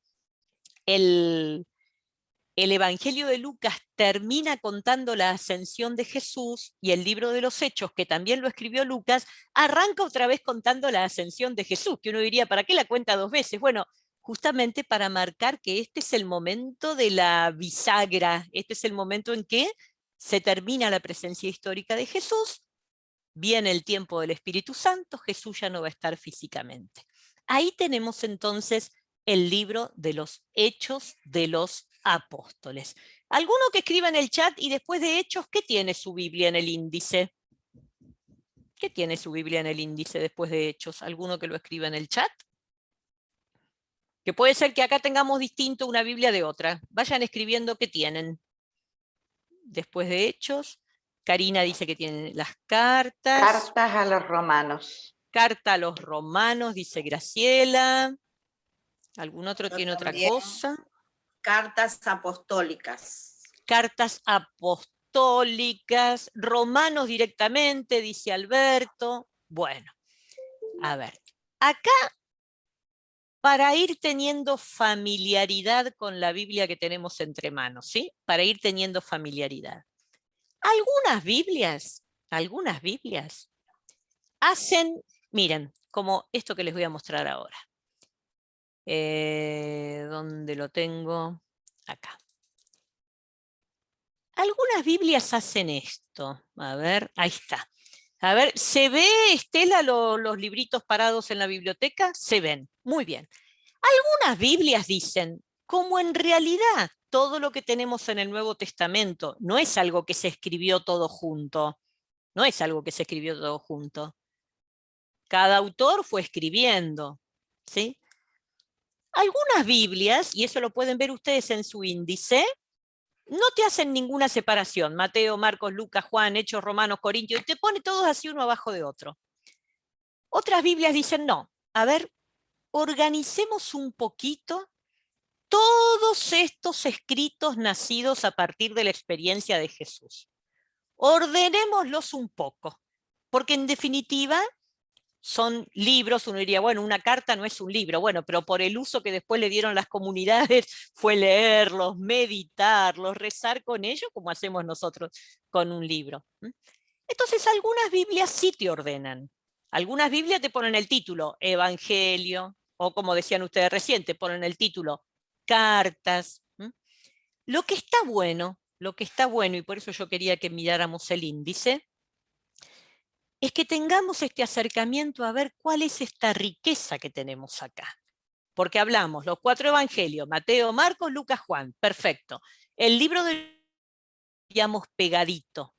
Speaker 1: el Evangelio de Lucas termina contando la ascensión de Jesús y el libro de los Hechos, que también lo escribió Lucas, arranca otra vez contando la ascensión de Jesús, que uno diría, ¿para qué la cuenta 2 veces? Bueno, justamente para marcar que este es el momento de la bisagra, este es el momento en que se termina la presencia histórica de Jesús, viene el tiempo del Espíritu Santo, Jesús ya no va a estar físicamente. Ahí tenemos entonces el libro de los Hechos de los Apóstoles. ¿Alguno que escriba en el chat y después de Hechos, qué tiene su Biblia en el índice? ¿Qué tiene su Biblia en el índice después de Hechos? ¿Alguno que lo escriba en el chat? Que puede ser que acá tengamos distinto una Biblia de otra. Vayan escribiendo qué tienen. Después de Hechos, Karina dice que tienen las cartas.
Speaker 8: Cartas a los romanos.
Speaker 1: Carta a los romanos, dice Graciela. ¿Algún otro
Speaker 6: Yo
Speaker 1: tiene
Speaker 6: también.
Speaker 1: otra cosa?
Speaker 6: Cartas apostólicas.
Speaker 1: Cartas apostólicas, romanos directamente, dice Alberto. Bueno, a ver, acá para ir teniendo familiaridad con la Biblia que tenemos entre manos, ¿sí? Para ir teniendo familiaridad. Algunas Biblias hacen, miren, como esto que les voy a mostrar ahora. ¿Dónde lo tengo? Acá. Algunas Biblias hacen esto. A ver, ahí está. A ver, ¿se ve, Estela, los libritos parados en la biblioteca? Se ven, muy bien. Algunas Biblias dicen, como en realidad todo lo que tenemos en el Nuevo Testamento no es algo que se escribió todo junto. No es algo que se escribió todo junto. Cada autor fue escribiendo, ¿sí? Algunas Biblias, y eso lo pueden ver ustedes en su índice, no te hacen ninguna separación. Mateo, Marcos, Lucas, Juan, Hechos, Romanos, Corintios, y te pone todos así uno abajo de otro. Otras Biblias dicen no. A ver, organicemos un poquito todos estos escritos nacidos a partir de la experiencia de Jesús. Ordenémoslos un poco, porque en definitiva son libros. Uno diría, bueno, una carta no es un libro, bueno, pero por el uso que después le dieron las comunidades fue leerlos, meditarlos, rezar con ellos, como hacemos nosotros con un libro. Entonces algunas Biblias sí te ordenan. Algunas Biblias te ponen el título Evangelio, o como decían ustedes recién, te ponen el título Cartas. Lo que está bueno, y por eso yo quería que miráramos el índice, es que tengamos este acercamiento a ver cuál es esta riqueza que tenemos acá. Porque hablamos, los 4 evangelios, Mateo, Marcos, Lucas, Juan, perfecto. El libro de digamos pegadito.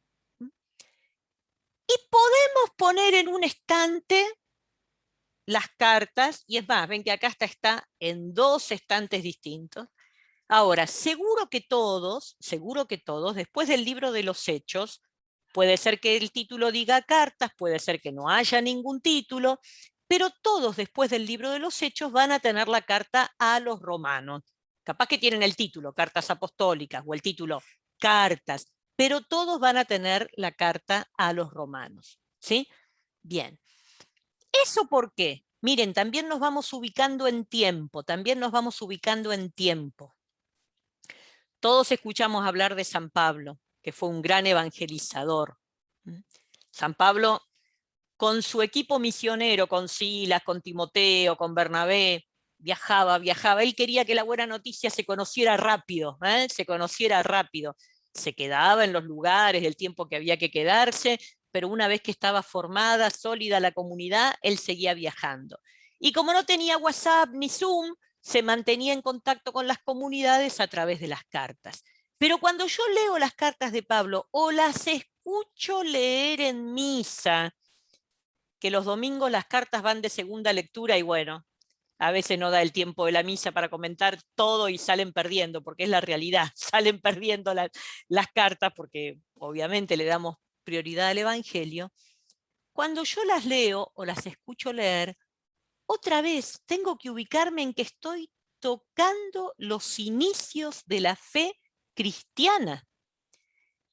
Speaker 1: Y podemos poner en un estante las cartas, y es más, ven que acá está en 2 estantes distintos. Ahora, seguro que todos, después del libro de los Hechos, puede ser que el título diga cartas, puede ser que no haya ningún título, pero todos después del libro de los Hechos van a tener la carta a los romanos. Capaz que tienen el título, cartas apostólicas, o el título, cartas, pero todos van a tener la carta a los romanos. ¿Sí? Bien. ¿Eso por qué? Miren, también nos vamos ubicando en tiempo, Todos escuchamos hablar de San Pablo, que fue un gran evangelizador. San Pablo, con su equipo misionero, con Silas, con Timoteo, con Bernabé, viajaba. Él quería que la buena noticia se conociera rápido, Se quedaba en los lugares, el tiempo que había que quedarse, pero una vez que estaba formada, sólida la comunidad, él seguía viajando. Y como no tenía WhatsApp ni Zoom, se mantenía en contacto con las comunidades a través de las cartas. Pero cuando yo leo las cartas de Pablo o las escucho leer en misa, que los domingos las cartas van de segunda lectura y bueno, a veces no da el tiempo de la misa para comentar todo y salen perdiendo, porque es la realidad, salen perdiendo las cartas porque obviamente le damos prioridad al Evangelio. Cuando yo las leo o las escucho leer, otra vez tengo que ubicarme en que estoy tocando los inicios de la fe cristiana.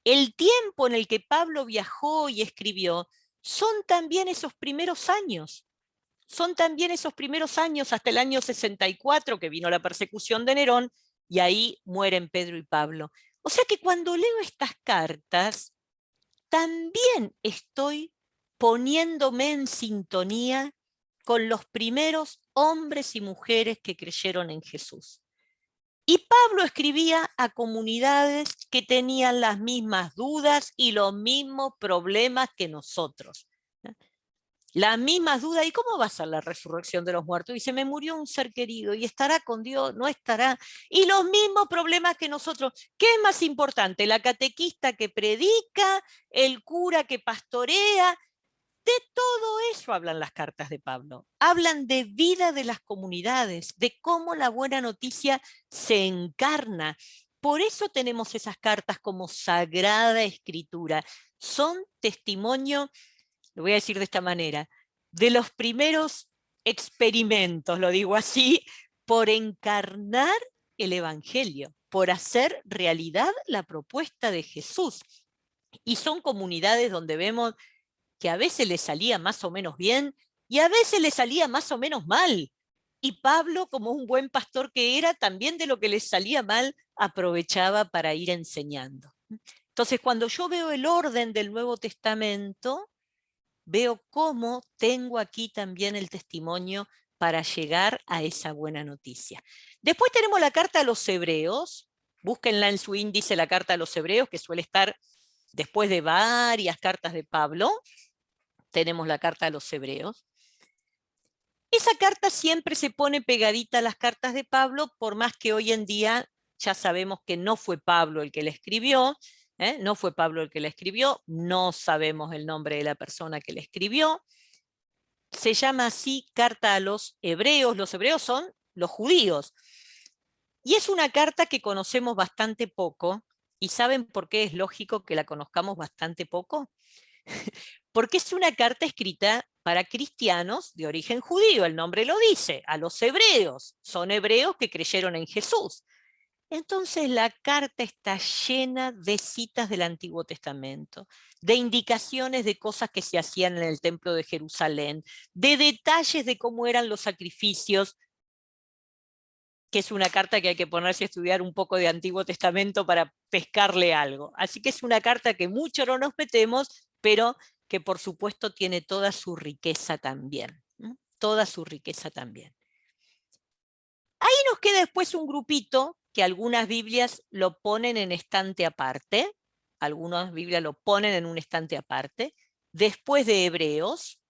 Speaker 1: El tiempo en el que Pablo viajó y escribió son también esos primeros años. Hasta el año 64, que vino la persecución de Nerón, y ahí mueren Pedro y Pablo. O sea que cuando leo estas cartas, también estoy poniéndome en sintonía con los primeros hombres y mujeres que creyeron en Jesús. Y Pablo escribía a comunidades que tenían las mismas dudas y los mismos problemas que nosotros. Las mismas dudas, ¿y cómo va a ser la resurrección de los muertos? Y se me murió un ser querido, y estará con Dios, no estará. Y los mismos problemas que nosotros. ¿Qué es más importante? ¿La catequista que predica? ¿El cura que pastorea? De todo eso hablan las cartas de Pablo. Hablan de vida de las comunidades, de cómo la buena noticia se encarna. Por eso tenemos esas cartas como Sagrada Escritura. Son testimonio, lo voy a decir de esta manera, de los primeros experimentos, lo digo así, por encarnar el Evangelio, por hacer realidad la propuesta de Jesús. Y son comunidades donde vemos que a veces le salía más o menos bien y a veces le salía más o menos mal. Y Pablo, como un buen pastor que era, también de lo que le salía mal, aprovechaba para ir enseñando. Entonces, cuando yo veo el orden del Nuevo Testamento, veo cómo tengo aquí también el testimonio para llegar a esa buena noticia. Después tenemos la carta a los Hebreos. Búsquenla en su índice, la carta a los Hebreos, que suele estar después de varias cartas de Pablo. Tenemos la carta a los Hebreos. Esa carta siempre se pone pegadita a las cartas de Pablo, por más que hoy en día ya sabemos que no fue Pablo el que la escribió, no fue Pablo el que la escribió, no sabemos el nombre de la persona que la escribió. Se llama así carta a los hebreos son los judíos. Y es una carta que conocemos bastante poco, ¿y saben por qué es lógico que la conozcamos bastante poco? Porque es una carta escrita para cristianos de origen judío, el nombre lo dice, a los hebreos, son hebreos que creyeron en Jesús. Entonces la carta está llena de citas del Antiguo Testamento, de indicaciones de cosas que se hacían en el templo de Jerusalén, de detalles de cómo eran los sacrificios, que es una carta que hay que ponerse a estudiar un poco de Antiguo Testamento para pescarle algo. Así que es una carta que mucho no nos metemos, pero que por supuesto tiene toda su riqueza también, ¿no? Toda su riqueza también. Ahí nos queda después un grupito que algunas Biblias lo ponen en estante aparte, algunas Biblias lo ponen en un estante aparte, después de Hebreos,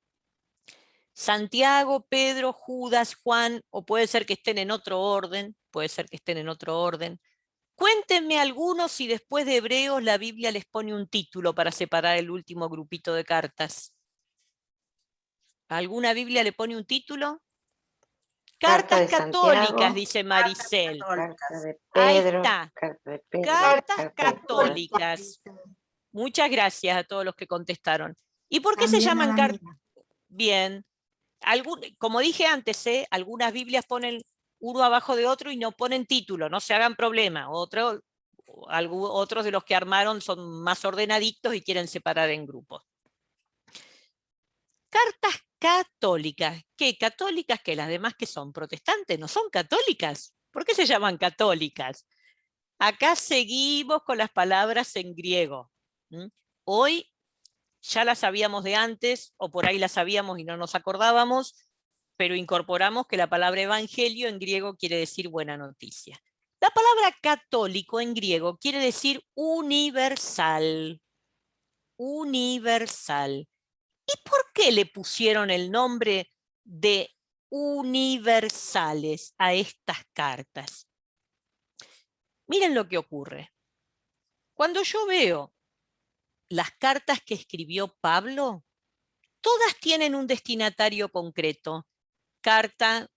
Speaker 1: Santiago, Pedro, Judas, Juan, o puede ser que estén en otro orden, puede ser que estén en otro orden. Cuéntenme algunos si después de Hebreos la Biblia les pone un título para separar el último grupito de cartas. ¿Alguna Biblia le pone un título?
Speaker 8: Carta
Speaker 1: Cartas
Speaker 8: de
Speaker 1: católicas,
Speaker 8: Santiago,
Speaker 1: dice Maricel.
Speaker 8: carta de
Speaker 1: Ahí
Speaker 8: Pedro,
Speaker 1: está,
Speaker 8: carta de Pedro,
Speaker 1: cartas
Speaker 8: carta de Judas.
Speaker 1: católicas. Muchas gracias a todos los que contestaron. ¿Y por qué se
Speaker 5: También a
Speaker 1: llaman
Speaker 5: la
Speaker 1: cartas?
Speaker 5: mía.
Speaker 1: Bien. Como dije antes, algunas Biblias ponen uno abajo de otro y no ponen título, no se hagan problema. Otros de los que armaron son más ordenaditos y quieren separar en grupos. Cartas católicas. ¿Qué? Católicas que las demás que son protestantes, no son católicas. ¿Por qué se llaman católicas? Acá seguimos con las palabras en griego. Hoy ya las sabíamos de antes, o por ahí las sabíamos y no nos acordábamos, pero incorporamos que la palabra evangelio en griego quiere decir buena noticia. La palabra católico en griego quiere decir universal. Universal. ¿Y por qué le pusieron el nombre de universales a estas cartas? Miren lo que ocurre. Cuando yo veo las cartas que escribió Pablo, todas tienen un destinatario concreto. Carta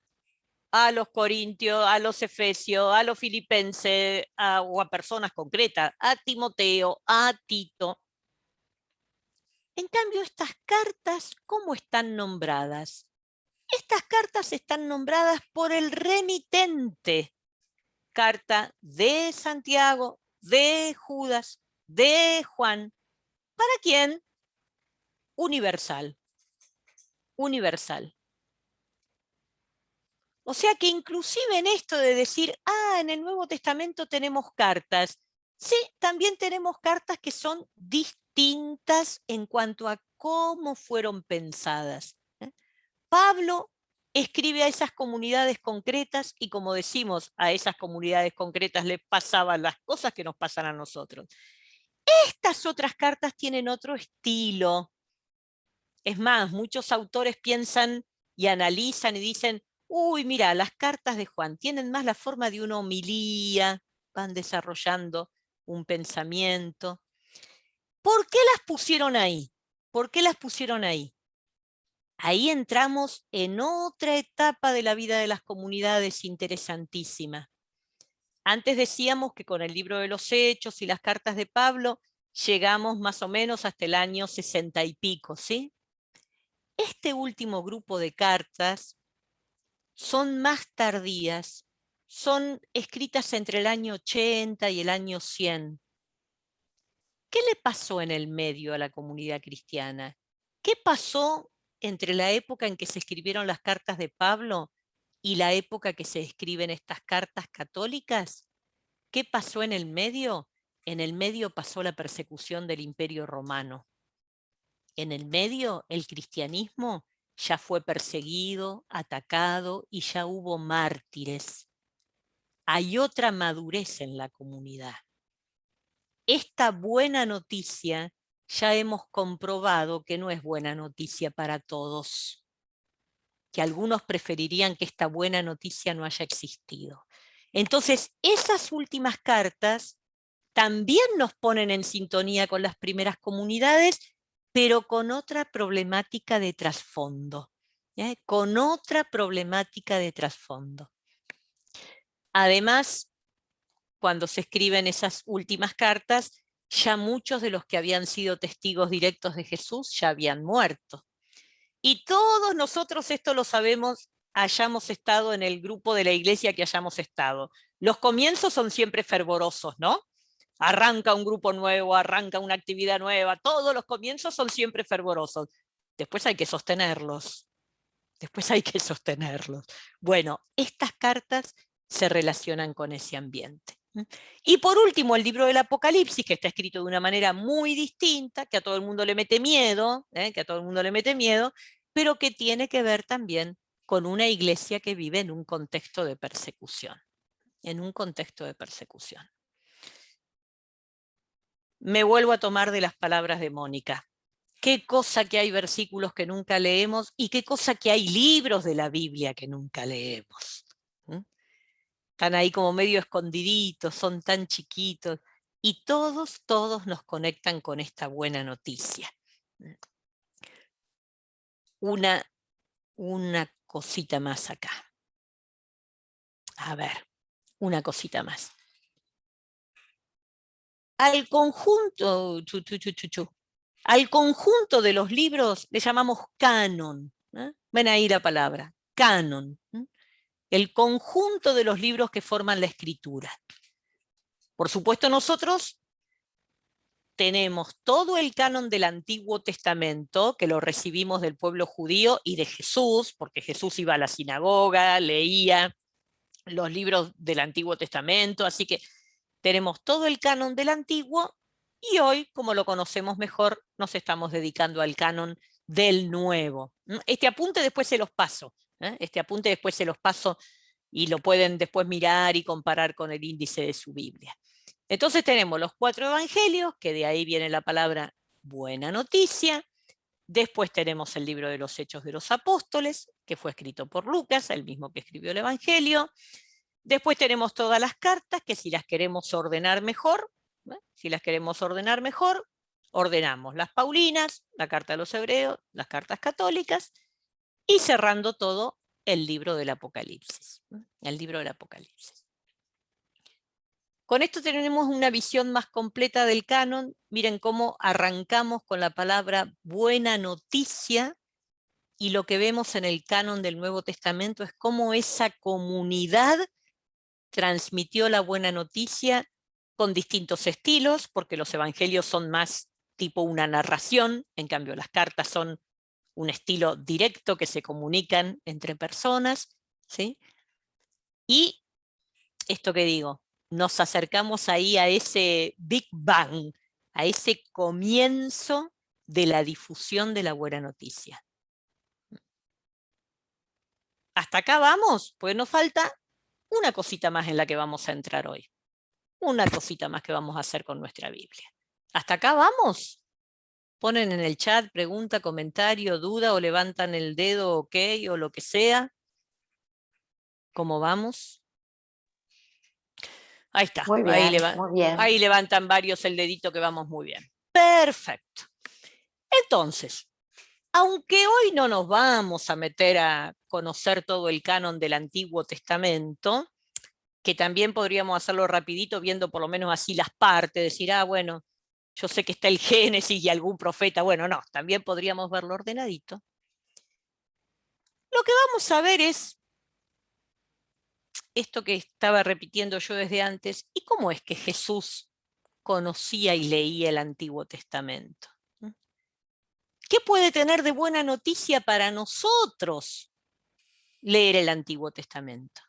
Speaker 1: a los corintios, a los efesios, a los filipenses, o a personas concretas, a Timoteo, a Tito. En cambio, estas cartas, ¿cómo están nombradas? Estas cartas están nombradas por el remitente. Carta de Santiago, de Judas, de Juan. ¿Para quién? Universal. Universal. O sea que inclusive en esto de decir, en el Nuevo Testamento tenemos cartas. Sí, también tenemos cartas que son distintas en cuanto a cómo fueron pensadas. Pablo escribe a esas comunidades concretas y, como decimos, a esas comunidades concretas les pasaban las cosas que nos pasan a nosotros. Estas otras cartas tienen otro estilo. Es más, muchos autores piensan y analizan y dicen, uy, mira, las cartas de Juan tienen más la forma de una homilía, van desarrollando un pensamiento. ¿Por qué las pusieron ahí? ¿Por qué las pusieron ahí? Ahí entramos en otra etapa de la vida de las comunidades interesantísima. Antes decíamos que con el libro de los Hechos y las cartas de Pablo llegamos más o menos hasta el año 60 y pico, ¿sí? Este último grupo de cartas son más tardías, son escritas entre el año 80 y el año 100. ¿Qué le pasó en el medio a la comunidad cristiana? ¿Qué pasó entre la época en que se escribieron las cartas de Pablo y la época que se escriben estas cartas católicas? ¿Qué pasó en el medio? En el medio pasó la persecución del Imperio Romano. En el medio, el cristianismo ya fue perseguido, atacado y ya hubo mártires. Hay otra madurez en la comunidad. Esta buena noticia ya hemos comprobado que no es buena noticia para todos, que algunos preferirían que esta buena noticia no haya existido. Entonces, esas últimas cartas también nos ponen en sintonía con las primeras comunidades, pero con otra problemática de trasfondo. Con otra problemática de trasfondo. Además, cuando se escriben esas últimas cartas, ya muchos de los que habían sido testigos directos de Jesús ya habían muerto. Y todos nosotros esto lo sabemos, hayamos estado en el grupo de la iglesia que hayamos estado. Los comienzos son siempre fervorosos, ¿no? Arranca un grupo nuevo, arranca una actividad nueva, todos los comienzos son siempre fervorosos. Después hay que sostenerlos. Después hay que sostenerlos. Bueno, estas cartas se relacionan con ese ambiente. Y por último, el libro del Apocalipsis, que está escrito de una manera muy distinta, que a todo el mundo le mete miedo, pero que tiene que ver también con una iglesia que vive en un contexto de persecución. En un contexto de persecución. Me vuelvo a tomar de las palabras de Mónica. Qué cosa que hay versículos que nunca leemos y qué cosa que hay libros de la Biblia que nunca leemos. Están ahí como medio escondiditos, son tan chiquitos, y todos nos conectan con esta buena noticia. Una cosita más acá. A ver, una cosita más. Al conjunto, al conjunto de los libros le llamamos canon. Ven ahí la palabra, canon. El conjunto de los libros que forman la escritura. Por supuesto, nosotros tenemos todo el canon del Antiguo Testamento, que lo recibimos del pueblo judío y de Jesús, porque Jesús iba a la sinagoga, leía los libros del Antiguo Testamento, así que tenemos todo el canon del Antiguo, y hoy, como lo conocemos mejor, nos estamos dedicando al canon del Nuevo. Este apunte después se los paso. Este apunte después se los paso y lo pueden después mirar y comparar con el índice de su Biblia. Entonces tenemos los 4 evangelios, que de ahí viene la palabra buena noticia. Después tenemos el libro de los Hechos de los Apóstoles, que fue escrito por Lucas, el mismo que escribió el Evangelio. Después tenemos todas las cartas, que si las queremos ordenar mejor, ordenamos las Paulinas, la carta a los Hebreos, las cartas católicas, y cerrando todo, el libro del Apocalipsis. El libro del Apocalipsis. Con esto tenemos una visión más completa del canon. Miren cómo arrancamos con la palabra buena noticia, y lo que vemos en el canon del Nuevo Testamento es cómo esa comunidad transmitió la buena noticia con distintos estilos, porque los evangelios son más tipo una narración, en cambio las cartas son un estilo directo que se comunican entre personas, ¿sí? Y esto que digo, nos acercamos ahí a ese Big Bang, a ese comienzo de la difusión de la buena noticia. Hasta acá vamos, pues nos falta una cosita más en la que vamos a entrar hoy. Una cosita más que vamos a hacer con nuestra Biblia. ¿Hasta acá vamos? Ponen en el chat pregunta, comentario, duda, o levantan el dedo, ok, o lo que sea. ¿Cómo vamos? Ahí está.
Speaker 8: Muy bien, muy bien.
Speaker 1: Ahí levantan varios el dedito, que vamos muy bien. Perfecto. Entonces, aunque hoy no nos vamos a meter a conocer todo el canon del Antiguo Testamento, que también podríamos hacerlo rapidito viendo por lo menos así las partes, decir, bueno, yo sé que está el Génesis y algún profeta, bueno, no, también podríamos verlo ordenadito. Lo que vamos a ver es esto que estaba repitiendo yo desde antes, ¿y cómo es que Jesús conocía y leía el Antiguo Testamento? ¿Qué puede tener de buena noticia para nosotros leer el Antiguo Testamento?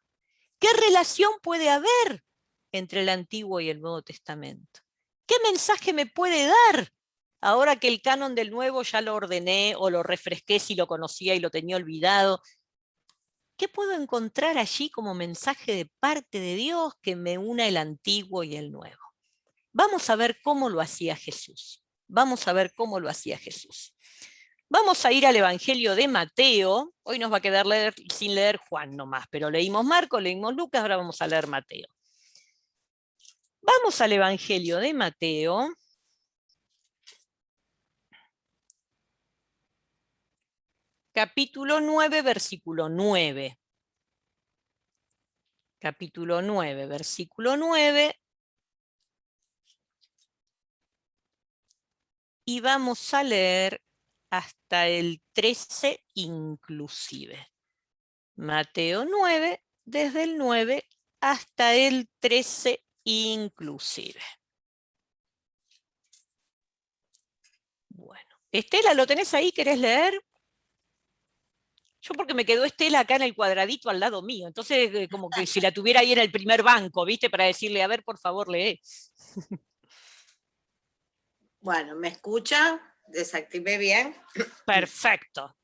Speaker 1: ¿Qué relación puede haber entre el Antiguo y el Nuevo Testamento? ¿Qué mensaje me puede dar ahora que el canon del Nuevo ya lo ordené o lo refresqué si lo conocía y lo tenía olvidado? ¿Qué puedo encontrar allí como mensaje de parte de Dios que me una el Antiguo y el Nuevo? Vamos a ver cómo lo hacía Jesús. Vamos a ver cómo lo hacía Jesús. Vamos a ir al Evangelio de Mateo. Hoy nos va a quedar sin leer Juan nomás, pero leímos Marcos, leímos Lucas, ahora vamos a leer Mateo. Vamos al Evangelio de Mateo. Capítulo 9, versículo 9. Capítulo 9, versículo 9. Y vamos a leer hasta el 13 inclusive. Mateo 9, desde el 9 hasta el 13 inclusive. Bueno, Estela, ¿lo tenés ahí? ¿Querés leer? Yo porque me quedó Estela acá en el cuadradito al lado mío, entonces como que si la tuviera ahí en el primer banco, ¿viste? Para decirle, a ver, por favor, lee.
Speaker 6: Bueno, ¿me escuchan? Desactivé bien.
Speaker 1: Perfecto.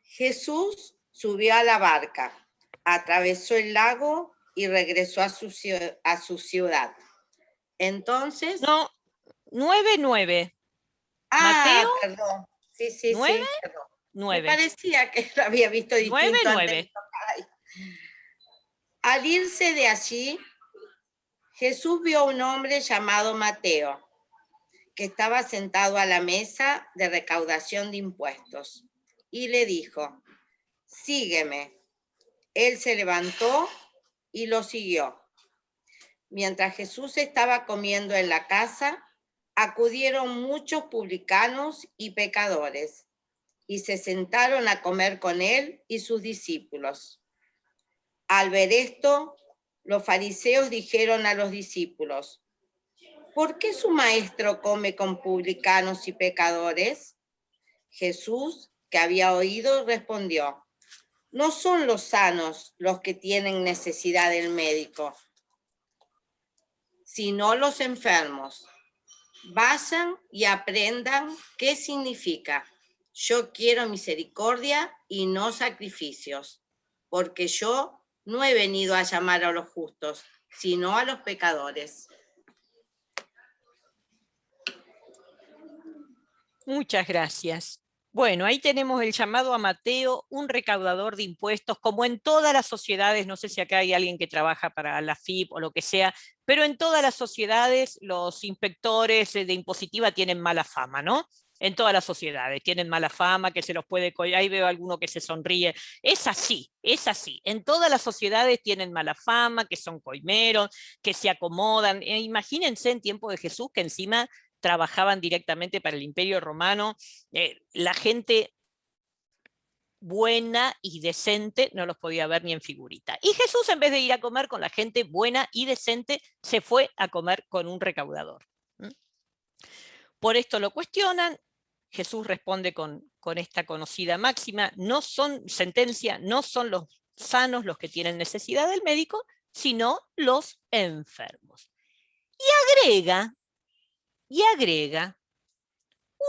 Speaker 6: Jesús subió a la barca, atravesó el lago y regresó a su ciudad. Entonces...
Speaker 1: No, 9.
Speaker 6: Ah,
Speaker 1: Mateo,
Speaker 6: perdón. Sí, sí,
Speaker 1: 9,
Speaker 6: sí, perdón. Me
Speaker 1: 9.
Speaker 6: parecía que lo había visto distinto
Speaker 1: 9.
Speaker 6: antes. Ay. Al irse de allí, Jesús vio a un hombre llamado Mateo, que estaba sentado a la mesa de recaudación de impuestos, y le dijo, sígueme. Él se levantó y lo siguió. Mientras Jesús estaba comiendo en la casa, acudieron muchos publicanos y pecadores, y se sentaron a comer con él y sus discípulos. Al ver esto, los fariseos dijeron a los discípulos, ¿por qué su maestro come con publicanos y pecadores? Jesús, que había oído, respondió, no son los sanos los que tienen necesidad del médico, sino los enfermos. Vayan y aprendan qué significa. Yo quiero misericordia y no sacrificios, porque yo no he venido a llamar a los justos, sino a los pecadores.
Speaker 1: Muchas gracias. Bueno, ahí tenemos el llamado a Mateo, un recaudador de impuestos, como en todas las sociedades, no sé si acá hay alguien que trabaja para la FIP o lo que sea, pero en todas las sociedades los inspectores de impositiva tienen mala fama, ¿no? En todas las sociedades tienen mala fama, que se los puede... Ahí veo a alguno que se sonríe. Es así, es así. En todas las sociedades tienen mala fama, que son coimeros, que se acomodan. Imagínense en tiempo de Jesús que encima trabajaban directamente para el Imperio Romano, la gente buena y decente no los podía ver ni en figurita. Y Jesús, en vez de ir a comer con la gente buena y decente, se fue a comer con un recaudador. Por esto lo cuestionan. Jesús responde con esta conocida máxima, no son sentencia, no son los sanos los que tienen necesidad del médico, sino los enfermos. Y agrega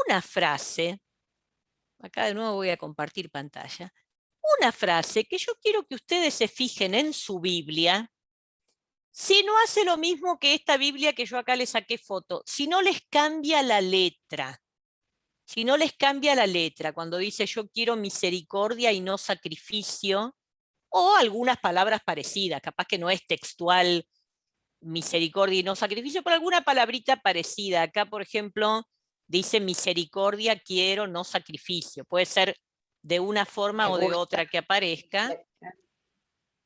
Speaker 1: una frase, acá de nuevo voy a compartir pantalla, una frase que yo quiero que ustedes se fijen en su Biblia, si no hace lo mismo que esta Biblia que yo acá les saqué foto, si no les cambia la letra, cuando dice yo quiero misericordia y no sacrificio, o algunas palabras parecidas, capaz que no es textual misericordia y no sacrificio, pero alguna palabrita parecida. Acá, por ejemplo, dice misericordia quiero, no sacrificio. Puede ser de una forma o de otra que aparezca.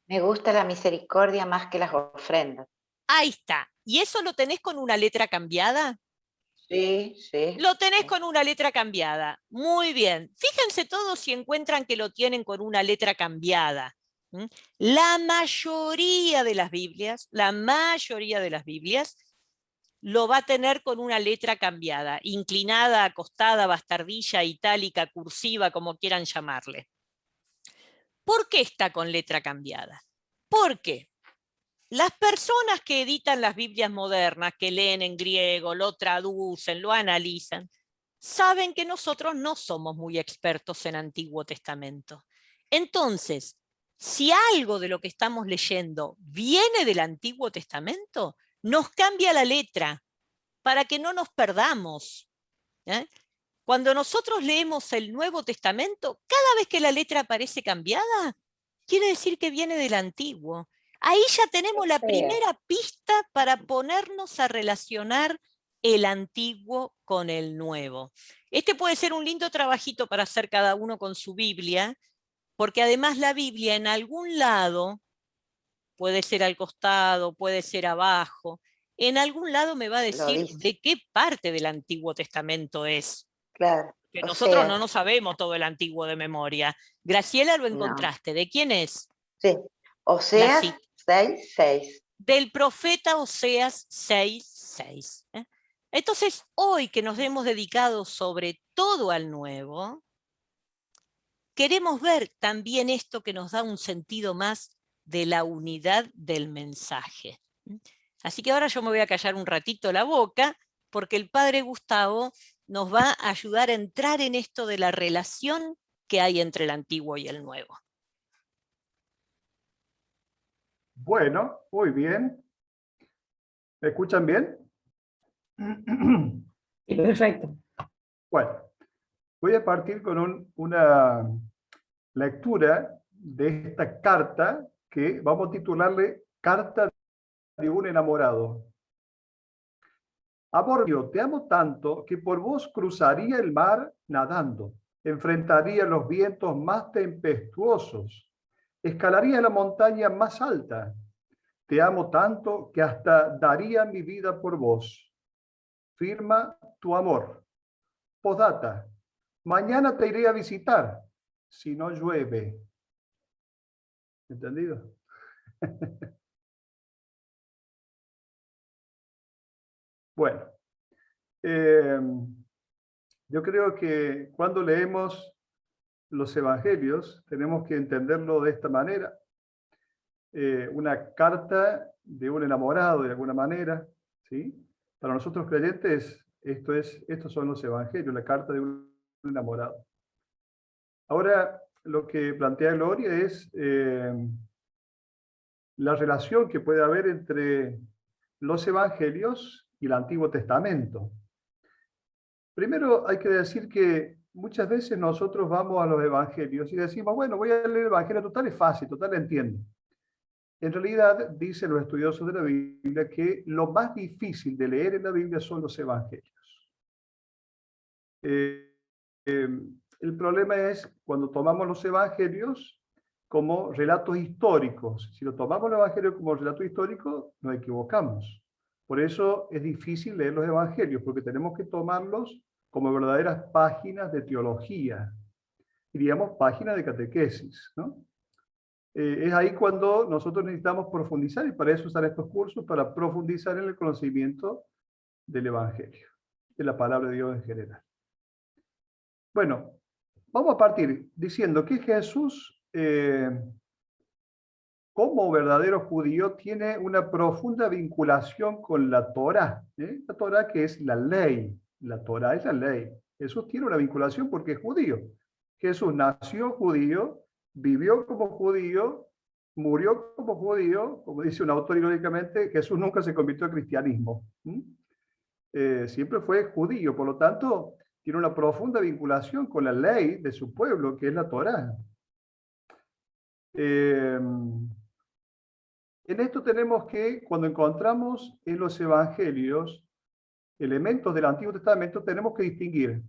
Speaker 8: Me gusta la misericordia más que las ofrendas.
Speaker 1: Ahí está. ¿Y eso lo tenés con una letra cambiada?
Speaker 8: Sí, sí.
Speaker 1: Lo tenés
Speaker 8: sí.
Speaker 1: con una letra cambiada. Muy bien. Fíjense todos si encuentran que lo tienen con una letra cambiada. La mayoría de las Biblias, lo va a tener con una letra cambiada, inclinada, acostada, bastardilla, itálica, cursiva, como quieran llamarle. ¿Por qué está con letra cambiada? Porque las personas que editan las Biblias modernas, que leen en griego, lo traducen, lo analizan, saben que nosotros no somos muy expertos en Antiguo Testamento. Entonces, si algo de lo que estamos leyendo viene del Antiguo Testamento, nos cambia la letra para que no nos perdamos. Cuando nosotros leemos el Nuevo Testamento, cada vez que la letra aparece cambiada, quiere decir que viene del Antiguo. Ahí ya tenemos la primera pista para ponernos a relacionar el Antiguo con el Nuevo. Este puede ser un lindo trabajito para hacer cada uno con su Biblia, porque además la Biblia en algún lado, puede ser al costado, puede ser abajo, en algún lado me va a decir de qué parte del Antiguo Testamento es.
Speaker 8: Claro.
Speaker 1: Que
Speaker 8: O
Speaker 1: nosotros
Speaker 8: sea,
Speaker 1: no nos sabemos todo el Antiguo de memoria. Graciela, lo
Speaker 8: no.
Speaker 1: encontraste. ¿De quién es?
Speaker 8: Sí. Oseas 6:6.
Speaker 1: Del profeta Oseas 6:6. Entonces, hoy que nos hemos dedicado sobre todo al nuevo, queremos ver también esto que nos da un sentido más de la unidad del mensaje. Así que ahora yo me voy a callar un ratito la boca, porque el padre Gustavo nos va a ayudar a entrar en esto de la relación que hay entre el antiguo y el nuevo.
Speaker 4: Bueno, muy bien. ¿Me escuchan bien?
Speaker 2: Sí, perfecto.
Speaker 4: Bueno, voy a partir con una lectura de esta carta que vamos a titularle Carta de un enamorado. Amor mío, te amo tanto que por vos cruzaría el mar nadando, enfrentaría los vientos más tempestuosos, escalaría la montaña más alta. Te amo tanto que hasta daría mi vida por vos. Firma tu amor. Postdata. Mañana te iré a visitar, si no llueve. ¿Entendido? Bueno, yo creo que cuando leemos los evangelios tenemos que entenderlo de esta manera. Una carta de un enamorado, de alguna manera, ¿sí? Para nosotros creyentes, estos son los evangelios, la carta de un enamorado. Ahora, lo que plantea Gloria es la relación que puede haber entre los evangelios y el Antiguo Testamento. Primero hay que decir que muchas veces nosotros vamos a los evangelios y decimos, bueno, voy a leer el evangelio, total es fácil, total entiendo. En realidad, dicen los estudiosos de la Biblia que lo más difícil de leer en la Biblia son los evangelios. El problema es cuando tomamos los evangelios como relatos históricos. Si lo tomamos el evangelio como relato histórico, nos equivocamos. Por eso es difícil leer los evangelios, porque tenemos que tomarlos como verdaderas páginas de teología, diríamos páginas de catequesis, ¿no? Es ahí cuando nosotros necesitamos profundizar, y para eso están estos cursos, para profundizar en el conocimiento del evangelio, de la palabra de Dios en general. Bueno, vamos a partir diciendo que Jesús, como verdadero judío, tiene una profunda vinculación con la Torá. La Torá, que es la ley. La Torá es la ley. Jesús tiene una vinculación porque es judío. Jesús nació judío, vivió como judío, murió como judío. Como dice un autor irónicamente, Jesús nunca se convirtió al cristianismo. Siempre fue judío, por lo tanto, tiene una profunda vinculación con la ley de su pueblo, que es la Torá. En esto tenemos que, cuando encontramos en los evangelios elementos del Antiguo Testamento, tenemos que distinguir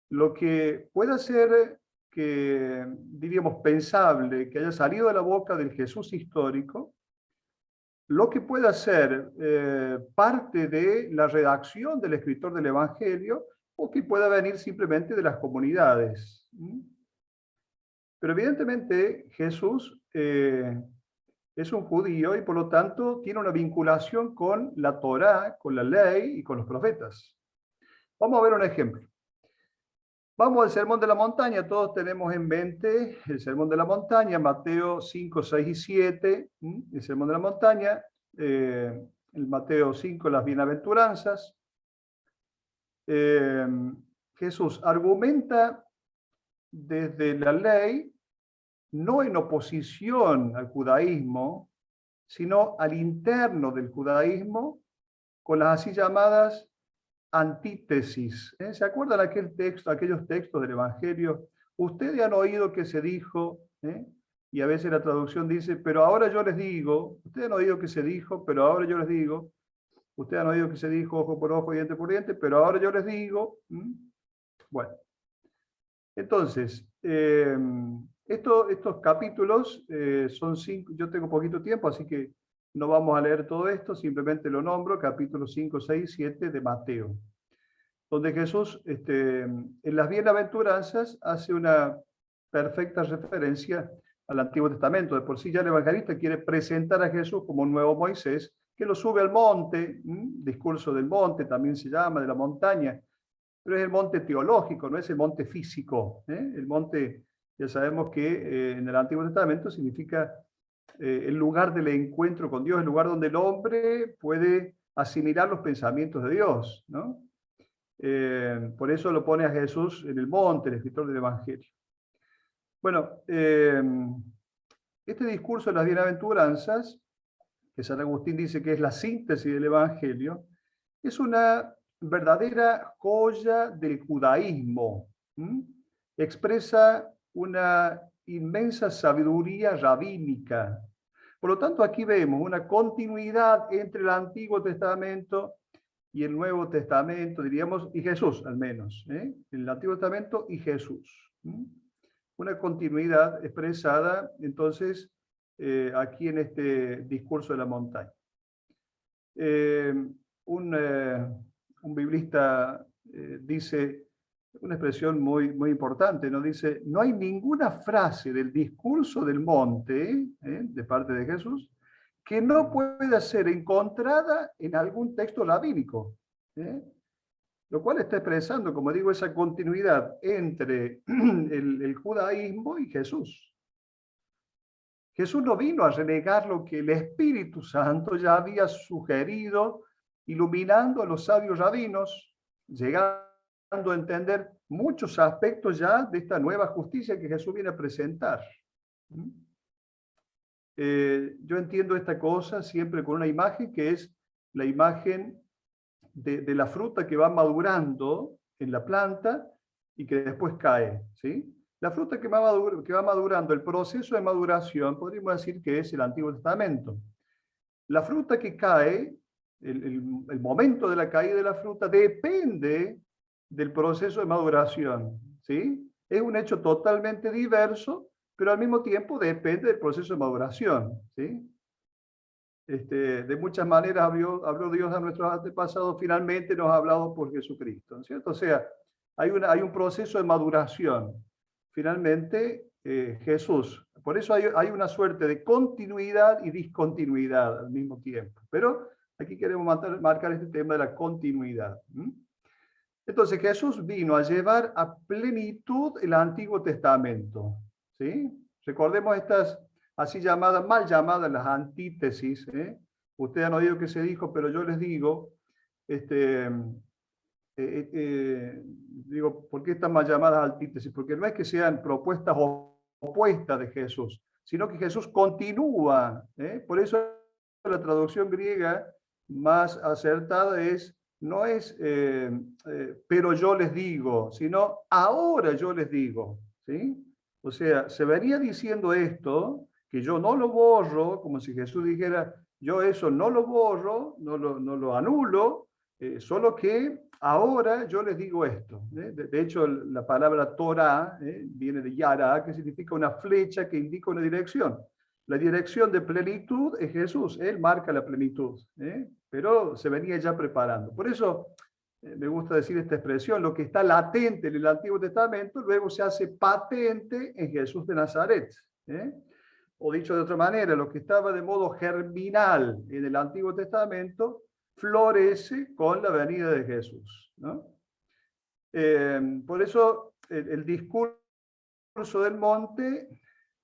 Speaker 4: lo que pueda ser, que diríamos pensable, que haya salido de la boca del Jesús histórico, lo que pueda ser parte de la redacción del escritor del Evangelio, o que pueda venir simplemente de las comunidades. Pero evidentemente Jesús es un judío y por lo tanto tiene una vinculación con la Torá, con la ley y con los profetas. Vamos a ver un ejemplo. Vamos al Sermón de la Montaña. Todos tenemos en mente el Sermón de la Montaña, Mateo 5, 6 y 7. El Sermón de la Montaña, el Mateo 5, las bienaventuranzas. Jesús argumenta desde la ley, no en oposición al judaísmo, sino al interno del judaísmo, con las así llamadas antítesis. ¿Se acuerdan aquellos textos del Evangelio? Ustedes han oído que se dijo, y a veces la traducción dice, pero ahora yo les digo, ustedes han oído que se dijo, pero ahora yo les digo, ustedes han oído que se dijo ojo por ojo, diente por diente, pero ahora yo les digo. Bueno, entonces, estos capítulos son 5, yo tengo poquito tiempo, así que no vamos a leer todo esto, simplemente lo nombro, capítulos 5, 6, 7 de Mateo. donde Jesús en las bienaventuranzas hace una perfecta referencia al Antiguo Testamento. De por sí ya el evangelista quiere presentar a Jesús como un nuevo Moisés, que lo sube al monte, discurso del monte también se llama, de la montaña, pero es el monte teológico, no es el monte físico. El monte, ya sabemos que en el Antiguo Testamento significa el lugar del encuentro con Dios, el lugar donde el hombre puede asimilar los pensamientos de Dios, ¿no? Por eso lo pone a Jesús en el monte, el escritor del Evangelio. Bueno, este discurso de las bienaventuranzas, que San Agustín dice que es la síntesis del Evangelio, es una verdadera joya del judaísmo. Expresa una inmensa sabiduría rabínica. Por lo tanto, aquí vemos una continuidad entre el Antiguo Testamento y el Nuevo Testamento, diríamos, y Jesús al menos, el Antiguo Testamento y Jesús. Una continuidad expresada, entonces, aquí en este discurso de la montaña. Un biblista dice una expresión muy importante, ¿no? Dice, no hay ninguna frase del discurso del monte, de parte de Jesús, que no pueda ser encontrada en algún texto rabínico. Lo cual está expresando, como digo, esa continuidad entre el judaísmo y Jesús. Jesús no vino a renegar lo que el Espíritu Santo ya había sugerido, iluminando a los sabios rabinos, llegando a entender muchos aspectos ya de esta nueva justicia que Jesús viene a presentar. Yo entiendo esta cosa siempre con una imagen que es la imagen de la fruta que va madurando en la planta y que después cae, ¿sí? La fruta que va madurando, el proceso de maduración, podríamos decir que es el Antiguo Testamento. La fruta que cae, el momento de la caída de la fruta depende del proceso de maduración, ¿sí? Es un hecho totalmente diverso, pero al mismo tiempo depende del proceso de maduración, ¿sí? De muchas maneras habló Dios a nuestros antepasados, finalmente nos ha hablado por Jesucristo, ¿no es cierto? O sea, hay un proceso de maduración. Finalmente, Jesús. Por eso hay una suerte de continuidad y discontinuidad al mismo tiempo. Pero aquí queremos marcar este tema de la continuidad. Entonces, Jesús vino a llevar a plenitud el Antiguo Testamento, ¿sí? Recordemos estas así llamadas, mal llamadas las antítesis. Ustedes han oído que se dijo, pero yo les digo, digo, ¿por qué están mal llamadas antítesis? Porque no es que sean propuestas opuestas de Jesús, sino que Jesús continúa. Por eso la traducción griega más acertada no es pero yo les digo, sino ahora yo les digo, ¿sí? O sea, se venía diciendo esto, que yo no lo borro, como si Jesús dijera, yo eso no lo borro, no lo anulo, solo que ahora yo les digo esto. De hecho, la palabra Torah viene de Yara, que significa una flecha que indica una dirección. La dirección de plenitud es Jesús, Él marca la plenitud, pero se venía ya preparando. Por eso me gusta decir esta expresión, lo que está latente en el Antiguo Testamento, luego se hace patente en Jesús de Nazaret. O dicho de otra manera, lo que estaba de modo germinal en el Antiguo Testamento, florece con la venida de Jesús, ¿no? Por eso el discurso del monte,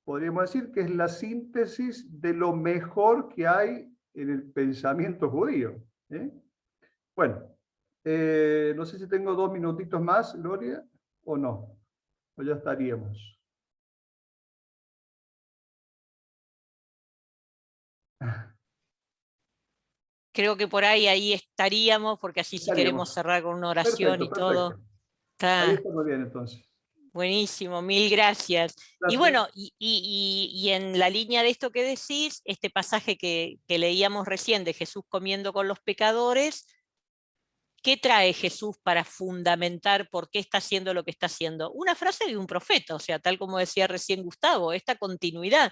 Speaker 4: podríamos decir que es la síntesis de lo mejor que hay en el pensamiento judío. Bueno, no sé si tengo 2 minutitos más, Gloria, o no, o ya estaríamos.
Speaker 1: Creo que por ahí estaríamos, porque así si queremos cerrar con una oración. Perfecto, y todo.
Speaker 4: Perfecto. Ahí está muy bien, entonces.
Speaker 1: Buenísimo, mil gracias. Y bueno, y en la línea de esto que decís, este pasaje que leíamos recién de Jesús comiendo con los pecadores, ¿qué trae Jesús para fundamentar por qué está haciendo lo que está haciendo? Una frase de un profeta, o sea, tal como decía recién Gustavo, esta continuidad.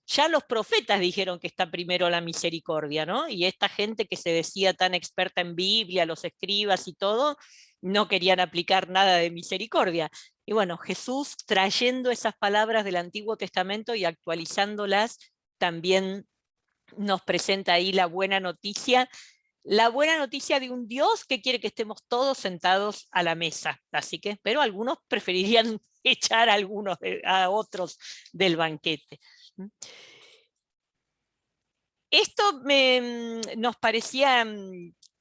Speaker 1: Ya los profetas dijeron que está primero la misericordia, ¿no? Y esta gente que se decía tan experta en Biblia, los escribas y todo, no querían aplicar nada de misericordia. Y bueno, Jesús, trayendo esas palabras del Antiguo Testamento y actualizándolas, también nos presenta ahí la buena noticia de un Dios que quiere que estemos todos sentados a la mesa. Así que, pero algunos preferirían echar a otros del banquete. Esto nos parecía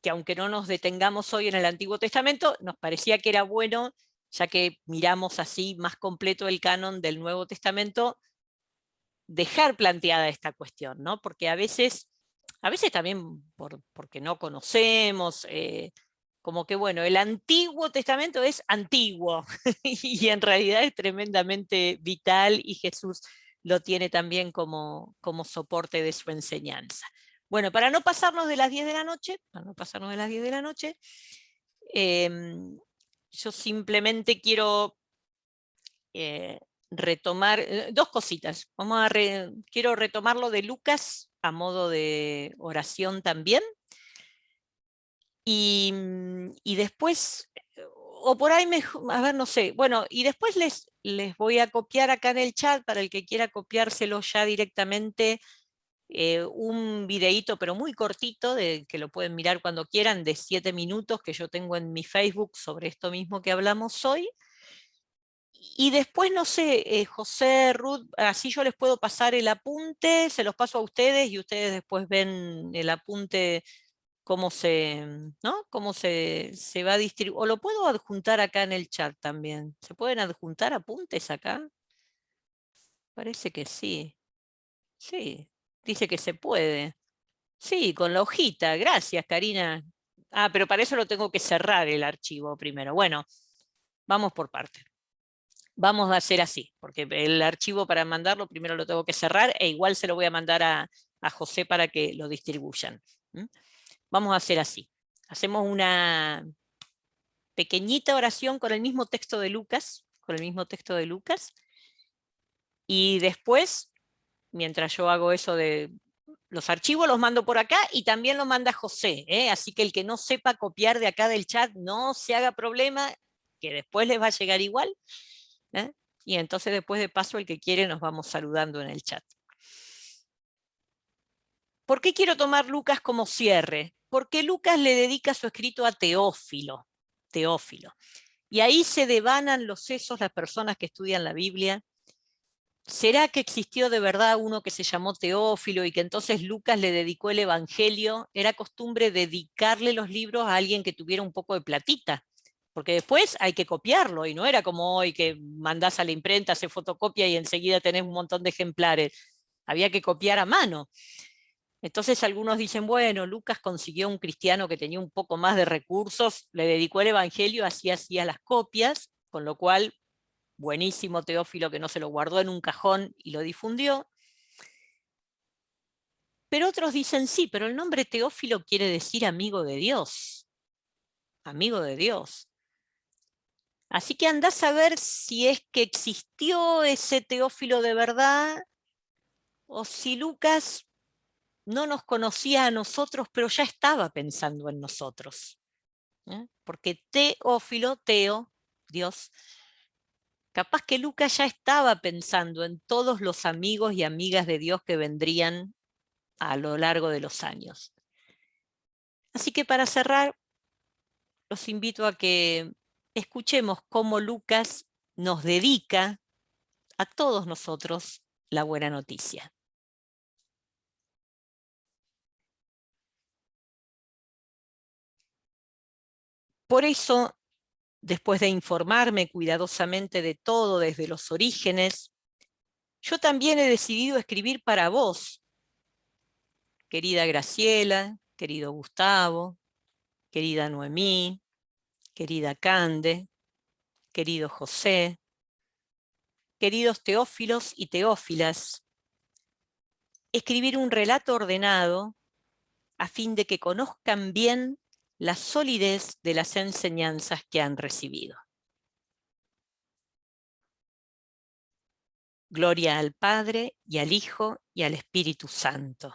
Speaker 1: que, aunque no nos detengamos hoy en el Antiguo Testamento, nos parecía que era bueno, ya que miramos así más completo el canon del Nuevo Testamento, dejar planteada esta cuestión, ¿no? Porque a veces también porque no conocemos, como que bueno, el Antiguo Testamento es antiguo y en realidad es tremendamente vital, y Jesús lo tiene también como soporte de su enseñanza. Bueno, para no pasarnos de las 10 de la noche, yo simplemente quiero retomar dos cositas. Quiero retomar lo de Lucas a modo de oración también. Y después, o por ahí, a ver, no sé, bueno, y después les voy a copiar acá en el chat, para el que quiera copiárselo ya directamente, un videíto, pero muy cortito, que lo pueden mirar cuando quieran, de 7 minutos, que yo tengo en mi Facebook sobre esto mismo que hablamos hoy. Y después, no sé, José, Ruth, así yo les puedo pasar el apunte, se los paso a ustedes y ustedes después ven el apunte, cómo se va a distribuir. O lo puedo adjuntar acá en el chat también. ¿Se pueden adjuntar apuntes acá? Parece que sí. Sí, dice que se puede. Sí, con la hojita. Gracias, Karina. Ah, pero para eso lo tengo que cerrar el archivo primero. Bueno, vamos por parte. Vamos a hacer así, porque el archivo, para mandarlo primero lo tengo que cerrar, e igual se lo voy a mandar a José para que lo distribuyan. Vamos a hacer así. Hacemos una pequeñita oración con el mismo texto de Lucas, y después, mientras yo hago eso de los archivos, los mando por acá, y también lo manda José, así que el que no sepa copiar de acá del chat, no se haga problema, que después les va a llegar igual. Y entonces, después de paso, el que quiere, nos vamos saludando en el chat. ¿Por qué quiero tomar Lucas como cierre? Porque Lucas le dedica su escrito a Teófilo. Y ahí se devanan los sesos las personas que estudian la Biblia. ¿Será que existió de verdad uno que se llamó Teófilo y que entonces Lucas le dedicó el Evangelio? Era costumbre dedicarle los libros a alguien que tuviera un poco de platita, porque después hay que copiarlo, y no era como hoy que mandás a la imprenta, hace fotocopia y enseguida tenés un montón de ejemplares. Había que copiar a mano. Entonces algunos dicen, bueno, Lucas consiguió un cristiano que tenía un poco más de recursos, le dedicó el Evangelio, así hacía las copias, con lo cual, buenísimo Teófilo, que no se lo guardó en un cajón y lo difundió. Pero otros dicen, sí, pero el nombre Teófilo quiere decir amigo de Dios. Amigo de Dios. Así que andás a ver si es que existió ese Teófilo de verdad, o si Lucas no nos conocía a nosotros, pero ya estaba pensando en nosotros. Porque Teófilo, Dios, capaz que Lucas ya estaba pensando en todos los amigos y amigas de Dios que vendrían a lo largo de los años. Así que, para cerrar, los invito a que escuchemos cómo Lucas nos dedica a todos nosotros la buena noticia. Por eso, después de informarme cuidadosamente de todo desde los orígenes, yo también he decidido escribir para vos, querida Graciela, querido Gustavo, querida Noemí, querida Cande, querido José, queridos Teófilos y Teófilas, escribir un relato ordenado a fin de que conozcan bien la solidez de las enseñanzas que han recibido. Gloria al Padre, y al Hijo, y al Espíritu Santo,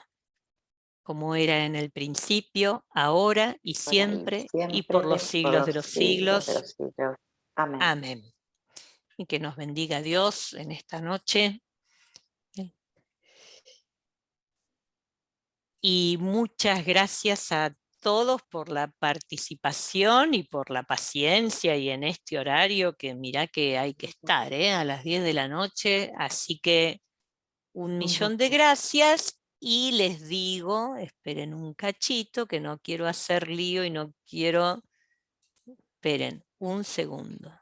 Speaker 1: como era en el principio, ahora y siempre, y por los siglos de los siglos.
Speaker 8: Amén.
Speaker 1: Amén. Y que nos bendiga Dios en esta noche. Y muchas gracias a todos por la participación y por la paciencia y en este horario que mirá que hay que estar, a las 10 de la noche. Así que 1.000.000 de gracias y les digo, esperen un cachito que no quiero hacer lío y no quiero... Esperen un segundo.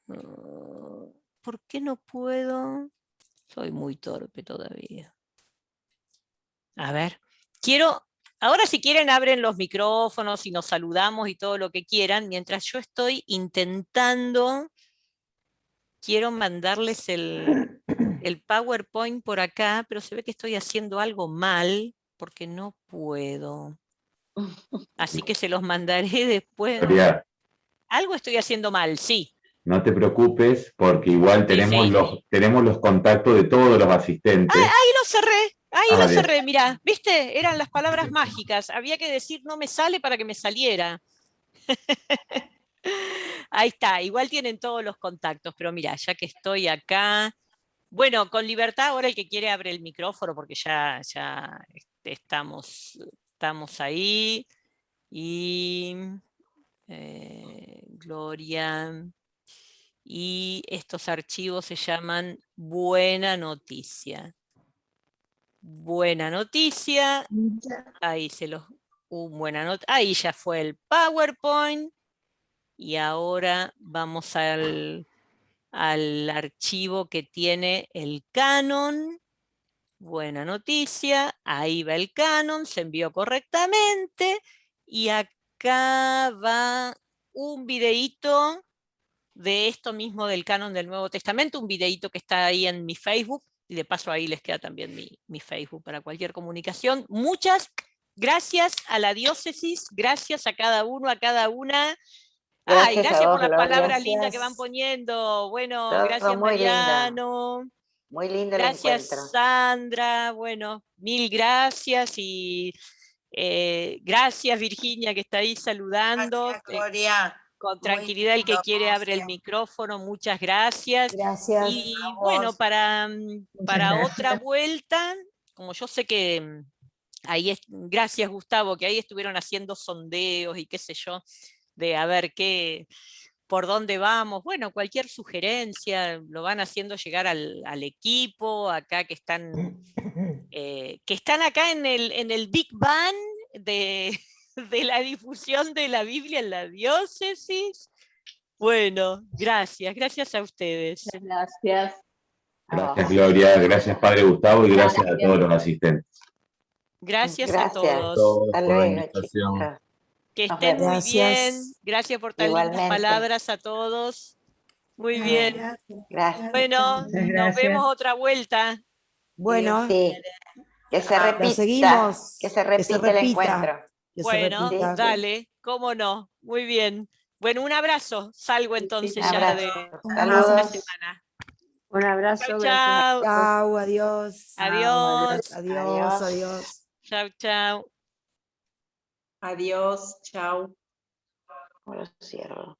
Speaker 1: ¿Por qué no puedo? Soy muy torpe todavía. A ver, ahora si quieren abren los micrófonos y nos saludamos y todo lo que quieran, mientras yo estoy intentando, quiero mandarles el PowerPoint por acá, pero se ve que estoy haciendo algo mal porque no puedo. Así que se los mandaré después.
Speaker 9: Gloria,
Speaker 1: Algo estoy haciendo mal, sí.
Speaker 9: no te preocupes porque igual tenemos,
Speaker 1: sí.
Speaker 9: tenemos los contactos de todos los asistentes.
Speaker 1: Ahí lo cerré. Ahí lo
Speaker 9: bien.
Speaker 1: cerré, mirá, ¿viste? Eran las palabras mágicas. Había que decir no me sale para que me saliera. Ahí está, igual tienen todos los contactos, pero mira, ya que estoy acá, bueno, con libertad ahora el que quiere abre el micrófono porque ya estamos ahí. Y Gloria. Y estos archivos se llaman Buena Noticia. Buena Noticia. Ahí ahí ya fue el PowerPoint. Y ahora vamos al archivo que tiene el canon. Buena Noticia. Ahí va el canon, se envió correctamente. Y acá va un videíto de esto mismo del canon del Nuevo Testamento, un videíto que está ahí en mi Facebook, y de paso ahí les queda también mi Facebook para cualquier comunicación. Muchas gracias a la diócesis, gracias a cada uno, a cada una. Ay, gracias por las palabras lindas que van poniendo. Bueno,
Speaker 8: todo
Speaker 1: gracias
Speaker 8: muy
Speaker 1: Mariano.
Speaker 8: Lindo. Muy lindo
Speaker 1: Gracias
Speaker 8: el encuentro.
Speaker 1: Sandra, bueno, 1000 gracias y gracias Virginia que está ahí saludando.
Speaker 6: Gracias, Gloria.
Speaker 1: Con tranquilidad, el que quiere abre el micrófono, muchas gracias.
Speaker 10: Gracias.
Speaker 1: Y bueno, para otra vuelta, como yo sé que ahí gracias Gustavo, que ahí estuvieron haciendo sondeos y qué sé yo, de a ver por dónde vamos. Bueno, cualquier sugerencia lo van haciendo llegar al equipo, acá que están acá en el Big Bang de la difusión de la Biblia en la diócesis. Bueno, gracias a ustedes.
Speaker 10: Gracias.
Speaker 9: Gracias Gloria, gracias Padre Gustavo y gracias a todos los asistentes.
Speaker 1: Gracias a todos.
Speaker 9: Hasta luego, por la invitación.
Speaker 1: Que estén muy bien. Gracias por tan lindas palabras a todos. Muy bien.
Speaker 8: Gracias.
Speaker 1: Bueno, nos vemos otra vuelta.
Speaker 10: Bueno,
Speaker 8: sí. Que se repita.
Speaker 10: Seguimos.
Speaker 8: Que se repita el encuentro.
Speaker 1: Bueno, dale, cómo no. Muy bien. Bueno, un abrazo. Salgo entonces ya de la semana.
Speaker 10: Un abrazo.
Speaker 1: Chau.
Speaker 10: Chau, adiós.
Speaker 1: Adiós.
Speaker 10: Adiós.
Speaker 1: Chau.
Speaker 2: Adiós, chau.
Speaker 8: Ahora cierro.